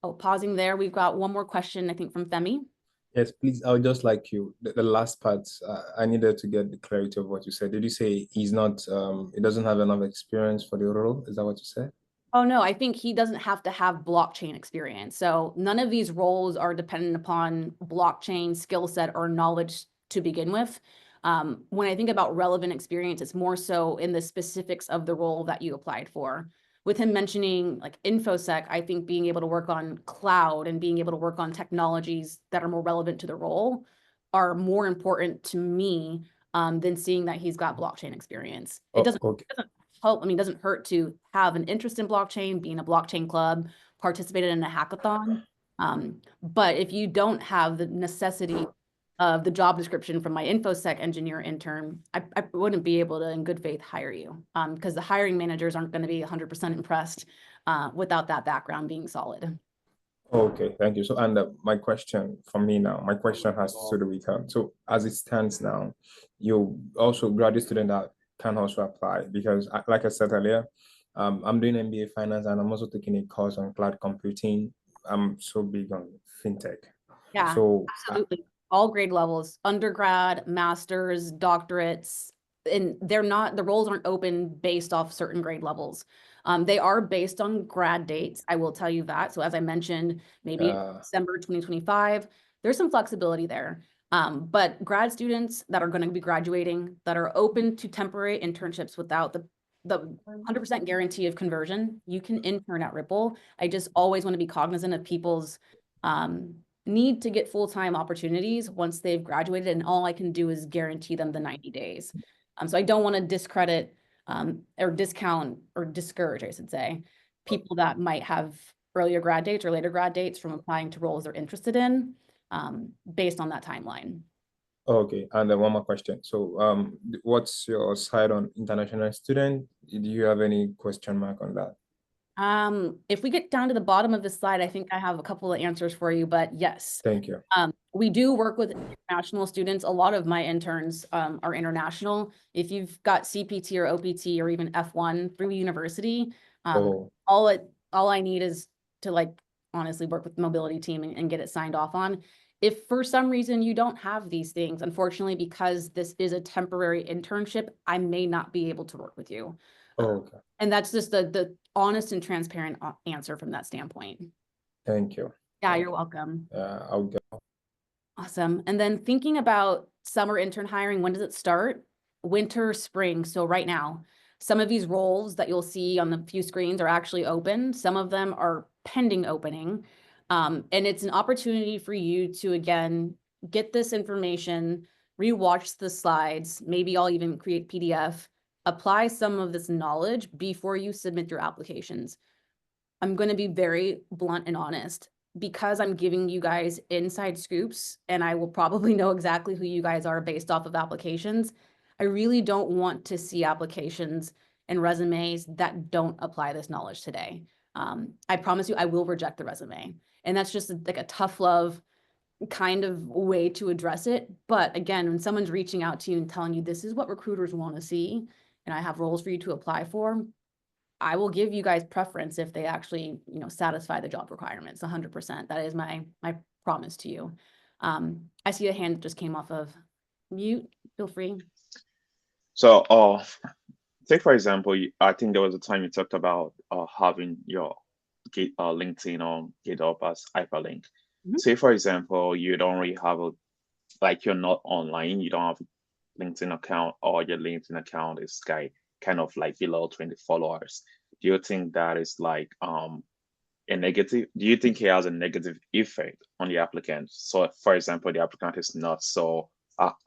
oh, pausing there, we've got one more question, I think, from Femi. Yes, please. I would just like you, the last part, I needed to get the clarity of what you said. Did you say he's not, he doesn't have enough experience for the role? Is that what you said? Oh, no, I think he doesn't have to have blockchain experience. So none of these roles are dependent upon blockchain skill set or knowledge to begin with. When I think about relevant experience, it's more so in the specifics of the role that you applied for. With him mentioning like InfoSec, I think being able to work on cloud and being able to work on technologies that are more relevant to the role are more important to me than seeing that he's got blockchain experience. It doesn't Okay. help. I mean, it doesn't hurt to have an interest in blockchain, be in a blockchain club, participated in a hackathon. But if you don't have the necessity of the job description from my InfoSec engineer intern, I wouldn't be able to, in good faith, hire you because the hiring managers aren't going to be 100% impressed without that background being solid. Okay, thank you. So, and my question for me now, my question has to do with so as it stands now, you also graduate student that can also apply because, like I said earlier, I'm doing MBA finance and I'm also taking a course on cloud computing. I'm so big on fintech. Yeah, So, absolutely. All grade levels, undergrad, masters, doctorates, and they're not, the roles aren't open based off certain grade levels. They are based on grad dates. I will tell you that. So as I mentioned, maybe December 2025, there's some flexibility there. But grad students that are going to be graduating that are open to temporary internships without the 100% guarantee of conversion, you can intern at Ripple. I just always want to be cognizant of people's need to get full-time opportunities once they've graduated, and all I can do is guarantee them the 90 days. So I don't want to discredit or discount or discourage, I should say, people that might have earlier grad dates or later grad dates from applying to roles they're interested in based on that timeline. Okay, and then one more question. So, what's your side on international student? Do you have any question mark on that? If we get down to the bottom of this slide, I think I have a couple of answers for you, but yes. Thank you. We do work with international students. A lot of my interns are international. If you've got CPT or OPT or even F1 through university, all I need is to like honestly work with the mobility team and get it signed off on. If for some reason you don't have these things, unfortunately, because this is a temporary internship, I may not be able to work with you. Okay. And that's just the honest and transparent answer from that standpoint. Thank you. Yeah, you're welcome. I'll go. Awesome. And then thinking about summer intern hiring, when does it start? Winter, spring. So right now, some of these roles that you'll see on the few screens are actually open. Some of them are pending opening. And it's an opportunity for you to, again, get this information, rewatch the slides. Maybe I'll even create PDF, apply some of this knowledge before you submit your applications. I'm going to be very blunt and honest. Because I'm giving you guys inside scoops and I will probably know exactly who you guys are based off of applications, I really don't want to see applications and resumes that don't apply this knowledge today. I promise you I will reject the resume. And that's just like a tough love kind of way to address it. But again, when someone's reaching out to you and telling you this is what recruiters want to see, and I have roles for you to apply for, I will give you guys preference if they actually, satisfy the job requirements 100%. That is my promise to you. I see a hand that just came off of mute. Feel free. So, take for example, I think there was a time you talked about having your LinkedIn or GitHub as hyperlink. Say for example, you don't really have you're not online, you don't have LinkedIn account or your LinkedIn account is kind of like below 20 followers, do you think that is like a negative, do you think it has a negative effect on the applicant? So for example, the applicant is not so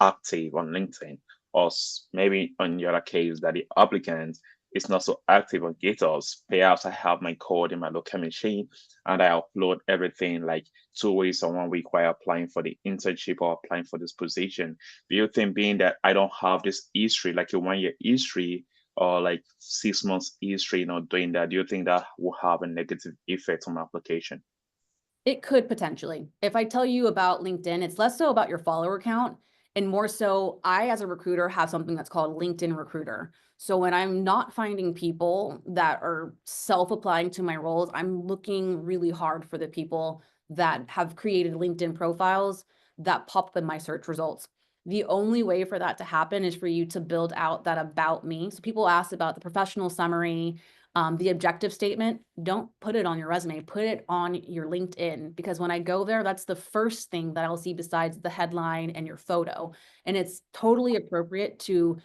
active on LinkedIn, or maybe on the other case that the applicant is not so active on GitHub. Perhaps I have my code in my local machine and I upload everything like 2 weeks or 1 week while applying for the internship or applying for this position. Do you think being that I don't have this history, like a 1 year history, or like 6 months history, doing that, do you think that will have a negative effect on my application? It could potentially. If I tell you about LinkedIn, it's less so about your follower count and more so I, as a recruiter, have something that's called LinkedIn Recruiter. So when I'm not finding people that are self-applying to my roles, I'm looking really hard for the people that have created LinkedIn profiles that pop up in my search results. The only way for that to happen is for you to build out that about me. So people ask about the professional summary, the objective statement. Don't put it on your resume, put it on your LinkedIn, because when I go there, that's the first thing that I'll see besides the headline and your photo. And it's totally appropriate to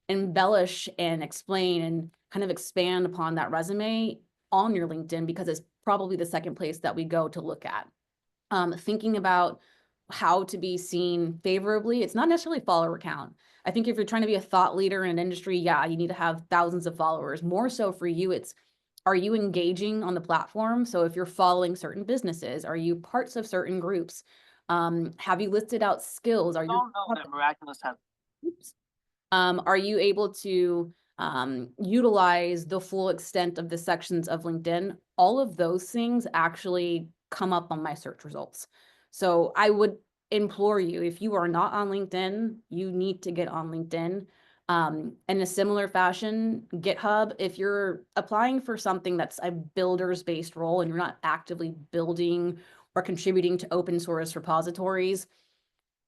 embellish and explain and kind of expand upon that resume on your LinkedIn, because it's probably the second place that we go to look at. Thinking about how to be seen favorably, it's not necessarily follower count. I think if you're trying to be a thought leader in an industry, yeah, you need to have thousands of followers. More so for you, it's, are you engaging on the platform? So if you're following certain businesses, are you parts of certain groups? Have you listed out skills? Are you are you able to utilize the full extent of the sections of LinkedIn? All of those things actually come up on my search results. So I would implore you, if you are not on LinkedIn, you need to get on LinkedIn. In a similar fashion, GitHub, if you're applying for something that's a builders-based role and you're not actively building or contributing to open source repositories,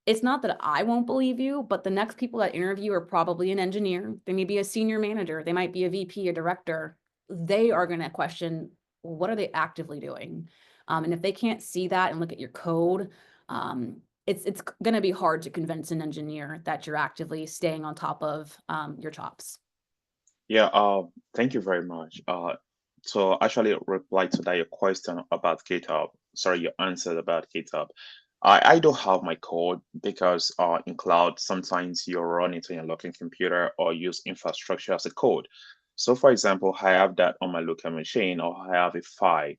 it's not that I won't believe you, but the next people that interview are probably an engineer. They may be a senior manager. They might be a VP, a director. They are going to question, what are they actively doing? And if they can't see that and look at your code, it's going to be hard to convince an engineer that you're actively staying on top of your chops. Yeah, thank you very much. So actually reply to that your question about GitHub. Sorry, your answer about GitHub. I don't have my code because in cloud, sometimes you run it on your local computer or use infrastructure as a code. So for example, I have that on my local machine, or I have a file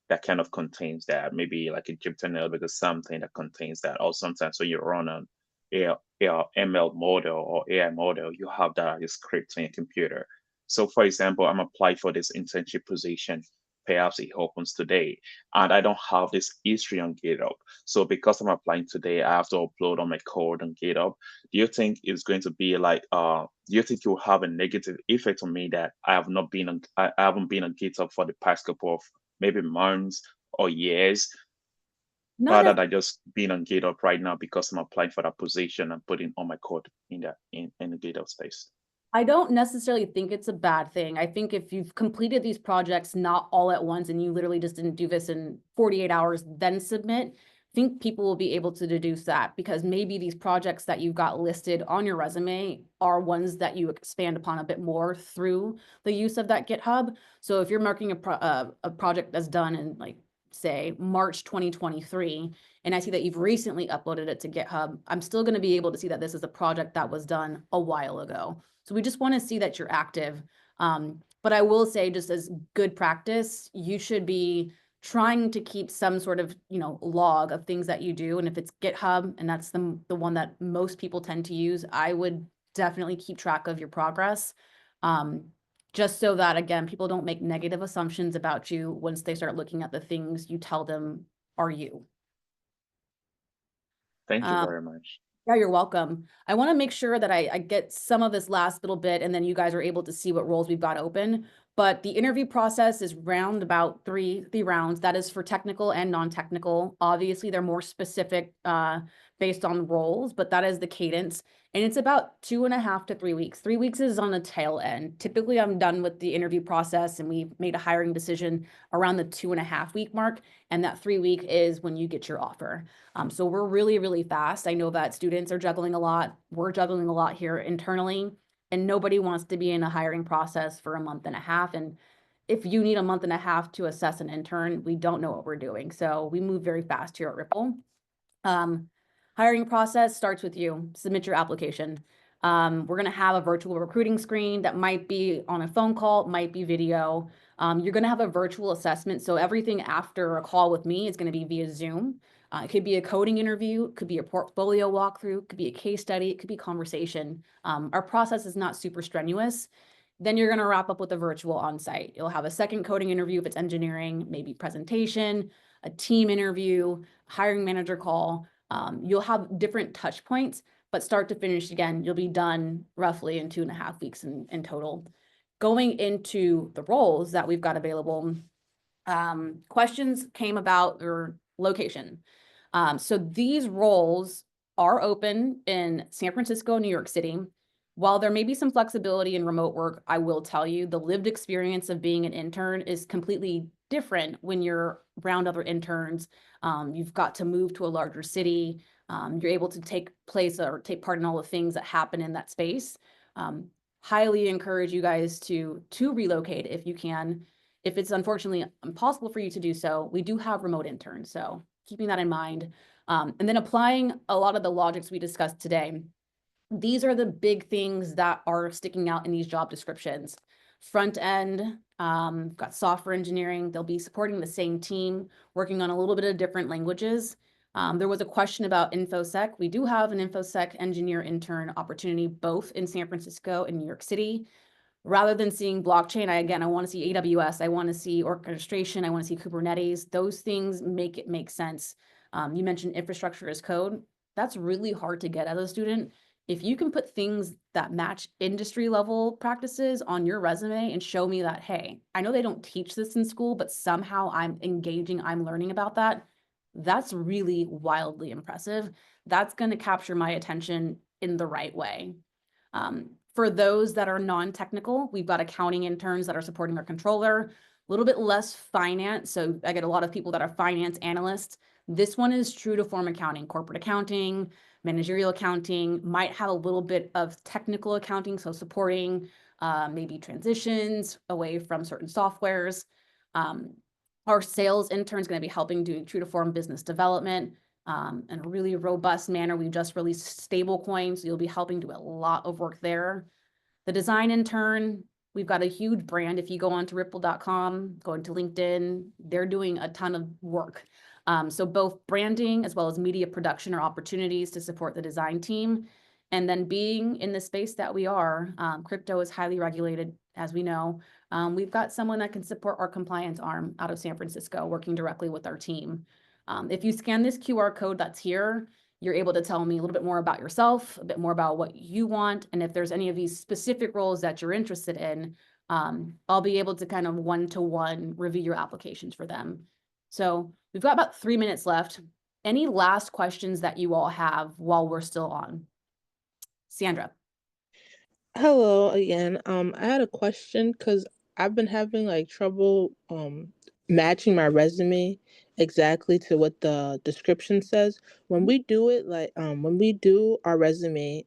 that kind of contains that, maybe like Egyptian notebook or something that contains that, or sometimes when you run an ML model or AI model, you have that as a script on your computer. So for example, I'm applying for this internship position. Perhaps it opens today and I don't have this history on GitHub. So because I'm applying today, I have to upload on my code on GitHub. Do you think it's going to be like, do you think it will have a negative effect on me that I haven't been on GitHub for the past couple of maybe months or years, rather than just being on GitHub right now because I'm applying for that position and putting all my code in the GitHub space? I don't necessarily think it's a bad thing. I think if you've completed these projects not all at once and you literally just didn't do this in 48 hours, then submit, I think people will be able to deduce that, because maybe these projects that you've got listed on your resume are ones that you expand upon a bit more through the use of that GitHub. So if you're marking a project that's done in, like, say, March 2023, and I see that you've recently uploaded it to GitHub, I'm still going to be able to see that this is a project that was done a while ago. So we just want to see that you're active. But I will say, just as good practice, you should be trying to keep some sort of, log of things that you do. And if it's GitHub, and that's the one that most people tend to use, I would definitely keep track of your progress. Just so that, again, people don't make negative assumptions about you once they start looking at the things you tell them are you. Thank you very much. Yeah, you're welcome. I want to make sure that I get some of this last little bit, and then you guys are able to see what roles we've got open. But the interview process is round about three rounds. That is for technical and non-technical. Obviously, they're more specific based on roles, but that is the cadence. And it's about 2.5 to 3 weeks. 3 weeks is on the tail end. Typically, I'm done with the interview process and we've made a hiring decision around the 2.5 week mark. And that 3 week is when you get your offer. So we're really, really fast. I know that students are juggling a lot. We're juggling a lot here internally, and nobody wants to be in a hiring process for a month and a half. And if you need a month and a half to assess an intern, we don't know what we're doing. So we move very fast here at Ripple. Hiring process starts with you. Submit your application. We're going to have a virtual recruiting screen that might be on a phone call, might be video. You're going to have a virtual assessment. So everything after a call with me is going to be via Zoom. It could be a coding interview, it could be a portfolio walkthrough, it could be a case study, it could be conversation. Our process is not super strenuous. Then you're going to wrap up with a virtual on-site. You'll have a second coding interview if it's engineering, maybe presentation, a team interview, hiring manager call. You'll have different touch points, but start to finish, again, you'll be done roughly in 2.5 weeks in total. Going into the roles that we've got available, questions came about your location. So these roles are open in San Francisco, New York City. While there may be some flexibility in remote work, I will tell you the lived experience of being an intern is completely different when you're around other interns. You've got to move to a larger city. You're able to take part in all the things that happen in that space. Highly encourage you guys to relocate if you can. If it's unfortunately impossible for you to do so, we do have remote interns. So keeping that in mind. And then applying a lot of the logics we discussed today. These are the big things that are sticking out in these job descriptions. Front end, got software engineering. They'll be supporting the same team, working on a little bit of different languages. There was a question about InfoSec. We do have an InfoSec engineer intern opportunity, both in San Francisco and New York City. Rather than seeing blockchain, I want to see AWS, I want to see orchestration, I want to see Kubernetes. Those things make it make sense. You mentioned infrastructure as code. That's really hard to get as a student. If you can put things that match industry level practices on your resume and show me that, hey, I know they don't teach this in school, but somehow I'm engaging, I'm learning about that. That's really wildly impressive. That's going to capture my attention in the right way. For those that are non-technical, we've got accounting interns that are supporting our controller, a little bit less finance. So I get a lot of people that are finance analysts. This one is true to form accounting, corporate accounting, managerial accounting, might have a little bit of technical accounting, so supporting maybe transitions away from certain softwares. Our sales intern is going to be helping do true to form business development in a really robust manner. We've just released stablecoins, so you'll be helping do a lot of work there. The design intern, we've got a huge brand. If you go onto ripple.com, go into LinkedIn, they're doing a ton of work. So both branding as well as media production are opportunities to support the design team. And then being in the space that we are, crypto is highly regulated, as we know. We've got someone that can support our compliance arm out of San Francisco, working directly with our team. If you scan this QR code that's here, you're able to tell me a little bit more about yourself, a bit more about what you want. And if there's any of these specific roles that you're interested in, I'll be able to kind of one-to-one review your applications for them. So we've got about 3 minutes left. Any last questions that you all have while we're still on? Sandra. Hello again. I had a question because I've been having like trouble matching my resume exactly to what the description says. When we do it, like when we do our resume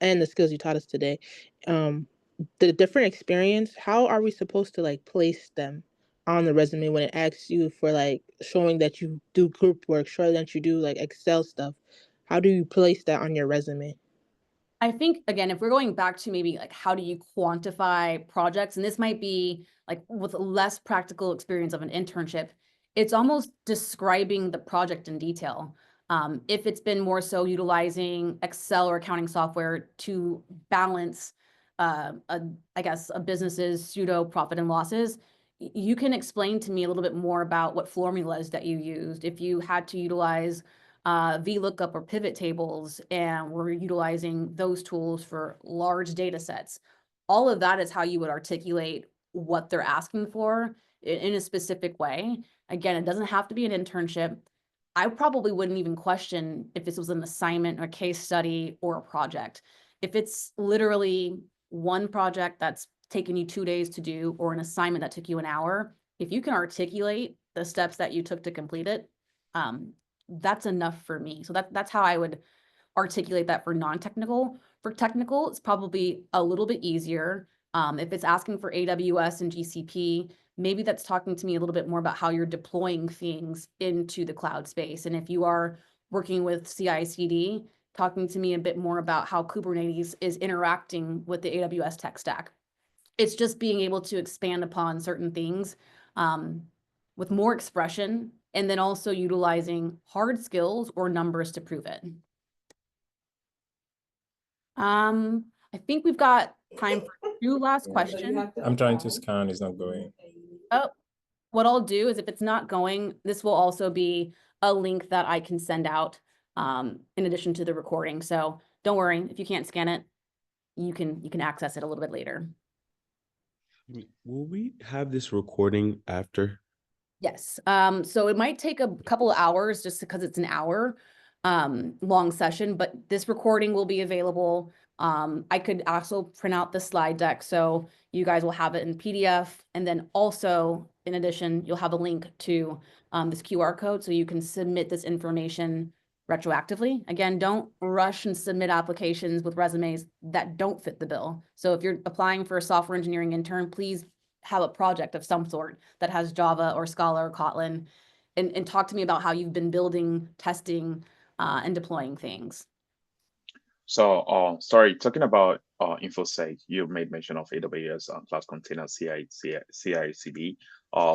and the skills you taught us today, the different experience, how are we supposed to like place them on the resume when it asks you for like showing that you do group work, showing that you do like Excel stuff? How do you place that on your resume? I think, again, if we're going back to maybe like, how do you quantify projects? And this might be like with less practical experience of an internship, it's almost describing the project in detail. If it's been more so utilizing Excel or accounting software to balance, I guess, a business's pseudo profit and losses, you can explain to me a little bit more about what formulas that you used. If you had to utilize VLOOKUP or pivot tables, and we're utilizing those tools for large data sets. All of that is how you would articulate what they're asking for in a specific way. Again, it doesn't have to be an internship. I probably wouldn't even question if this was an assignment or case study or a project. If it's literally one project that's taken you 2 days to do or an assignment that took you an hour, if you can articulate the steps that you took to complete it, that's enough for me. So that's how I would articulate that for non-technical. For technical, it's probably a little bit easier. If it's asking for AWS and GCP, maybe that's talking to me a little bit more about how you're deploying things into the cloud space. And if you are working with CI/CD, talking to me a bit more about how Kubernetes is interacting with the AWS tech stack. It's just being able to expand upon certain things with more expression, and then also utilizing hard skills or numbers to prove it. I think we've got time for 2 last questions. I'm trying to scan, it's not going. Oh, what I'll do is if it's not going, this will also be a link that I can send out in addition to the recording. So don't worry, if you can't scan it, you can access it a little bit later. Will we have this recording after? Yes. So it might take a couple of hours just because it's an hour long session, but this recording will be available. I could also print out the slide deck so you guys will have it in PDF. And then also, in addition, you'll have a link to this QR code so you can submit this information retroactively. Again, don't rush and submit applications with resumes that don't fit the bill. So if you're applying for a software engineering intern, please have a project of some sort that has Java or Scala or Kotlin, and talk to me about how you've been building, testing, and deploying things. So, sorry, talking about InfoSec, you made mention of AWS Cloud Container CI/CD.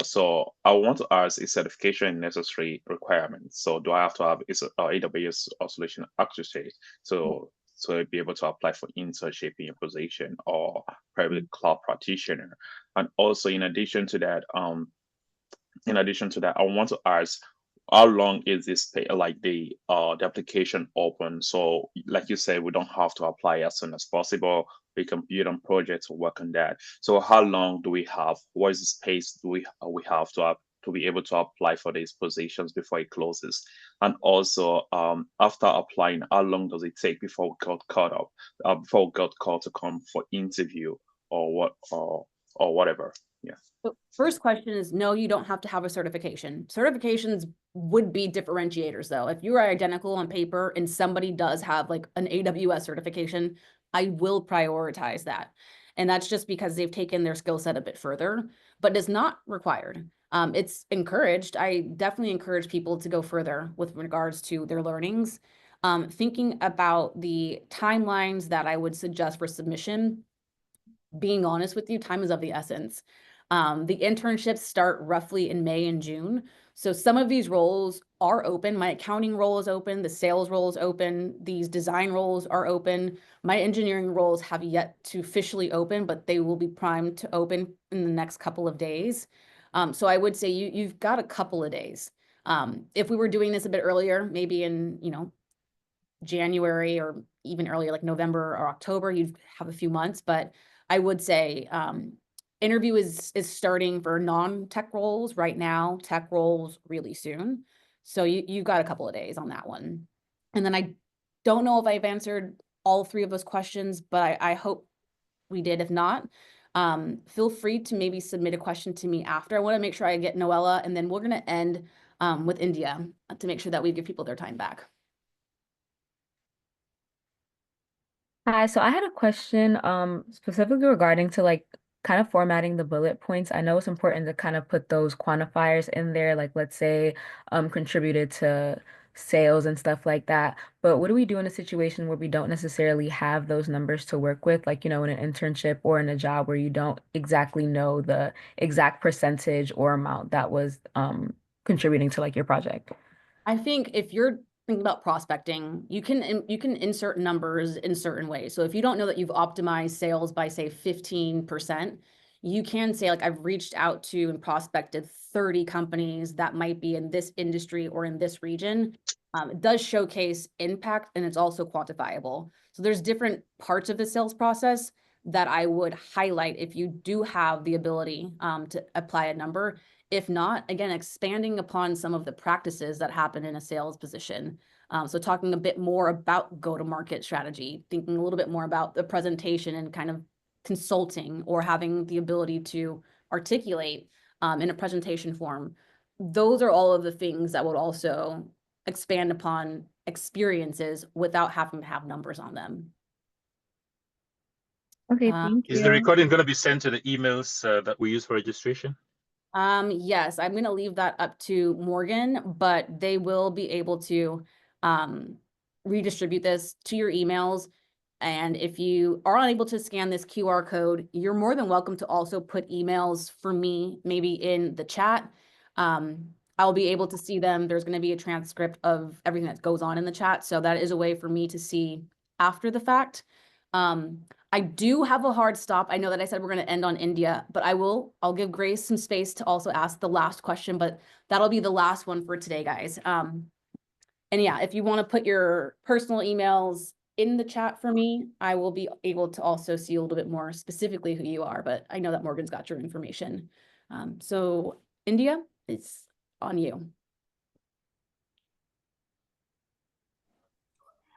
So I want to ask, is certification necessary requirement? So do I have to have AWS solution architect to be able to apply for internship in your position or private cloud practitioner? And also, in addition to that, I want to ask, how long is this the application open? So like you said, we don't have to apply as soon as possible. We can build on projects or work on that. So how long do we have? What is the space do we have to be able to apply for these positions before it closes? And also, after applying, how long does it take before we got caught up, before we got called to come for interview or whatever? Yeah. So first question is, no, you don't have to have a certification. Certifications would be differentiators though. If you are identical on paper and somebody does have like an AWS certification, I will prioritize that. And that's just because they've taken their skill set a bit further, but it's not required. It's encouraged. I definitely encourage people to go further with regards to their learnings. Thinking about the timelines that I would suggest for submission, being honest with you, time is of the essence. The internships start roughly in May and June. So some of these roles are open. My accounting role is open. The sales role is open. These design roles are open. My engineering roles have yet to officially open, but they will be primed to open in the next couple of days. So I would say you've got a couple of days. If we were doing this a bit earlier, maybe in, January or even earlier, like November or October, you'd have a few months, but I would say interview is starting for non-tech roles right now, tech roles really soon. So you've got a couple of days on that one. And then I don't know if I've answered all 3 of those questions, but I hope we did. If not, feel free to maybe submit a question to me after. I want to make sure I get Noella, and then we're going to end with India to make sure that we give people their time back. Hi, so I had a question specifically regarding to like kind of formatting the bullet points. I know it's important to kind of put those quantifiers in there, like let's say contributed to sales and stuff like that. But what do we do in a situation where we don't necessarily have those numbers to work with, like, in an internship or in a job where you don't exactly know the exact percentage or amount that was contributing to like your project? I think if you're thinking about prospecting, you can insert numbers in certain ways. So if you don't know that you've optimized sales by say 15%, you can say like I've reached out to and prospected 30 companies that might be in this industry or in this region. It does showcase impact, and it's also quantifiable. So there's different parts of the sales process. that I would highlight if you do have the ability to apply a number. If not, again, expanding upon some of the practices that happen in a sales position. So talking a bit more about go-to-market strategy, thinking a little bit more about the presentation and kind of consulting or having the ability to articulate in a presentation form. Those are all of the things that would also expand upon experiences without having to have numbers on them. Okay, thank Is the you. recording going to be sent to the emails that we use for registration? Yes, I'm going to leave that up to Morgan, but they will be able to redistribute this to your emails. And if you are unable to scan this QR code, you're more than welcome to also put emails for me, maybe in the chat. I'll be able to see them. There's going to be a transcript of everything that goes on in the chat. So that is a way for me to see after the fact. I do have a hard stop. I know that I said we're going to end on India, but I'll give Grace some space to also ask the last question, but that'll be the last one for today, guys. And yeah, if you want to put your personal emails in the chat for me, I will be able to also see a little bit more specifically who you are, but I know that Morgan's got your information. So India, it's on you.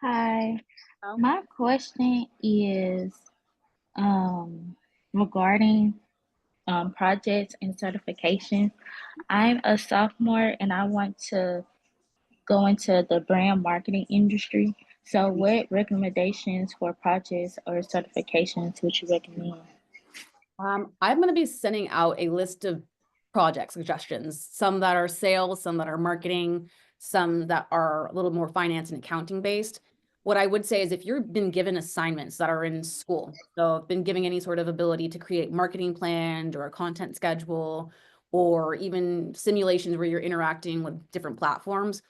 Hi, my question is regarding projects and certification. I'm a sophomore and I want to go into the brand marketing industry. So what recommendations for projects or certifications would you recommend? I'm going to be sending out a list of project suggestions, some that are sales, some that are marketing, some that are a little more finance and accounting based. What I would say is if you've been given assignments that are in school, so been given any sort of ability to create marketing plans or a content schedule, or even simulations where you're interacting with different platforms,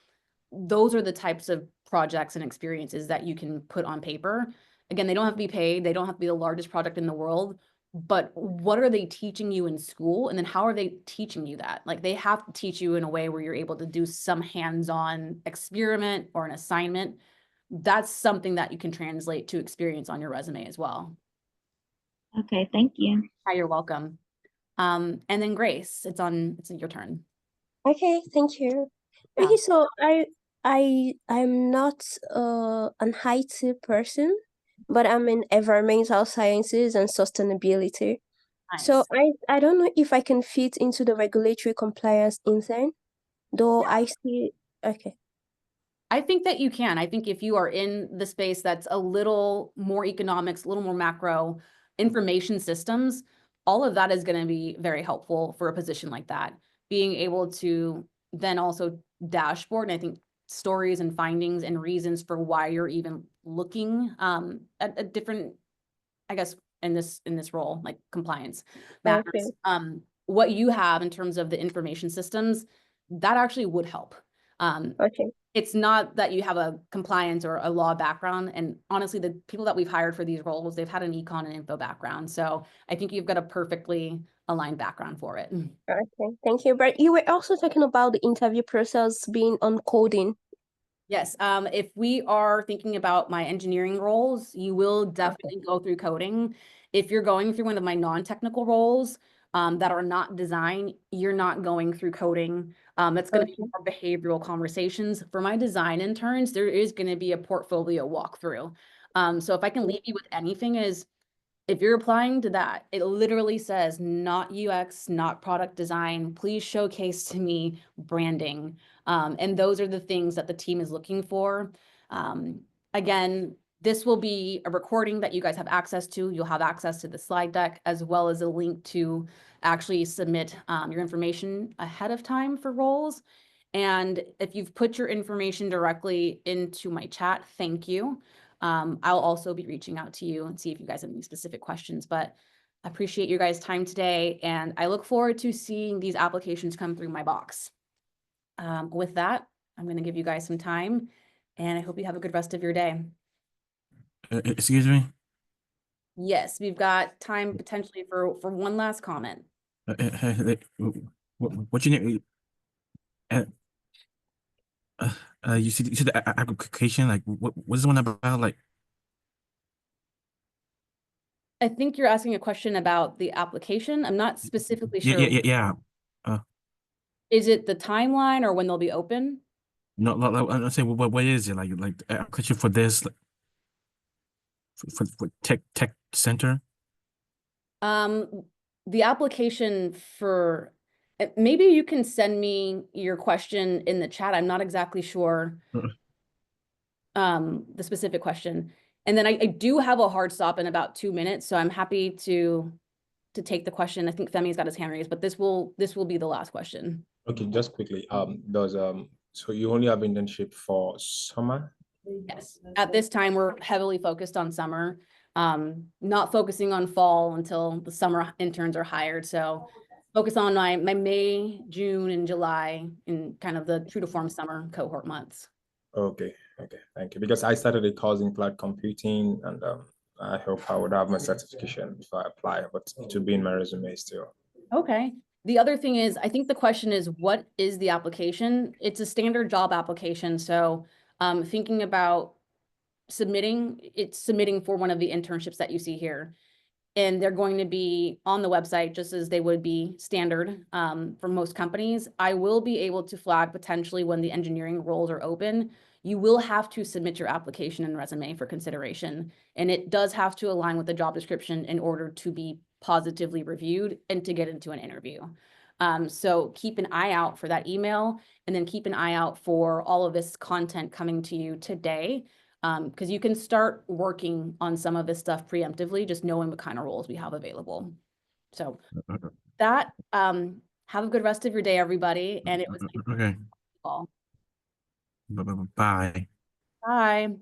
those are the types of projects and experiences that you can put on paper. Again, they don't have to be paid. They don't have to be the largest project in the world, but what are they teaching you in school? And then how are they teaching you that? Like they have to teach you in a way where you're able to do some hands-on experiment or an assignment. That's something that you can translate to experience on your resume as well. Okay, thank you. Hi, you're welcome. And then Grace, it's your turn. Okay, thank you. Yeah. Okay, so I'm not an IT person, but I'm in environmental sciences and sustainability. So Nice. I don't know if I can fit into the regulatory compliance intern, though I see. Okay. I think that you can. I think if you are in the space that's a little more economics, a little more macro, information systems, all of that is going to be very helpful for a position like that. Being able to then also dashboard, and I think stories and findings and reasons for why you're even looking at a different, I guess, in this role, like compliance matters. Okay. What you have in terms of the information systems, that actually would help. Okay. It's not that you have a compliance or a law background. And honestly, the people that we've hired for these roles, they've had an econ and info background. So I think you've got a perfectly aligned background for it. Okay, thank you. But you were also talking about the interview process being on coding. Yes, if we are thinking about my engineering roles, you will definitely go through coding. If you're going through one of my non-technical roles that are not design, you're not going through coding. It's going to be more behavioral conversations. For my design interns, there is going to be a portfolio walkthrough. So if I can leave you with anything is, if you're applying to that, it literally says not UX, not product design. Please showcase to me branding. And those are the things that the team is looking for. Again, this will be a recording that you guys have access to. You'll have access to the slide deck as well as a link to actually submit your information ahead of time for roles. And if you've put your information directly into my chat, thank you. I'll also be reaching out to you and see if you guys have any specific questions, but I appreciate your guys' time today. And I look forward to seeing these applications come through my box. With that, I'm going to give you guys some time and I hope you have a good rest of your day. Excuse me? Yes, we've got time potentially for one last comment. What you need? You said the application, like what is the one about? Like I think you're asking a question about the application. I'm not specifically Yeah, sure. yeah. Is it the timeline or when they'll be open? No, I'm saying what is it like application for this like, for tech center? The application for, maybe you can send me your question in the chat. I'm not exactly sure the specific question. And then I do have a hard stop in about 2 minutes, so I'm happy to take the question. I think Femi's got his hand raised, but this will be the last question. Okay, just quickly. So you only have internship for summer? Yes. At this time, we're heavily focused on summer, not focusing on fall until the summer interns are hired. So focus on my May, June, and July in kind of the true to form summer cohort months. Okay, thank you. Because I started a course in cloud computing, and I hope I would have my certification if I apply, but it will be in my resume still. Okay. The other thing is, I think the question is, what is the application? It's a standard job application. So thinking about submitting, it's submitting for one of the internships that you see here. And they're going to be on the website just as they would be standard for most companies. I will be able to flag potentially when the engineering roles are open. You will have to submit your application and resume for consideration. And it does have to align with the job description in order to be positively reviewed and to get into an interview. So keep an eye out for that email, and then keep an eye out for all of this content coming to you today. Because you can start working on some of this stuff preemptively, just knowing what kind of roles we have available. So that, have a good rest of your day, everybody. And it was Okay. nice. Bye. Bye.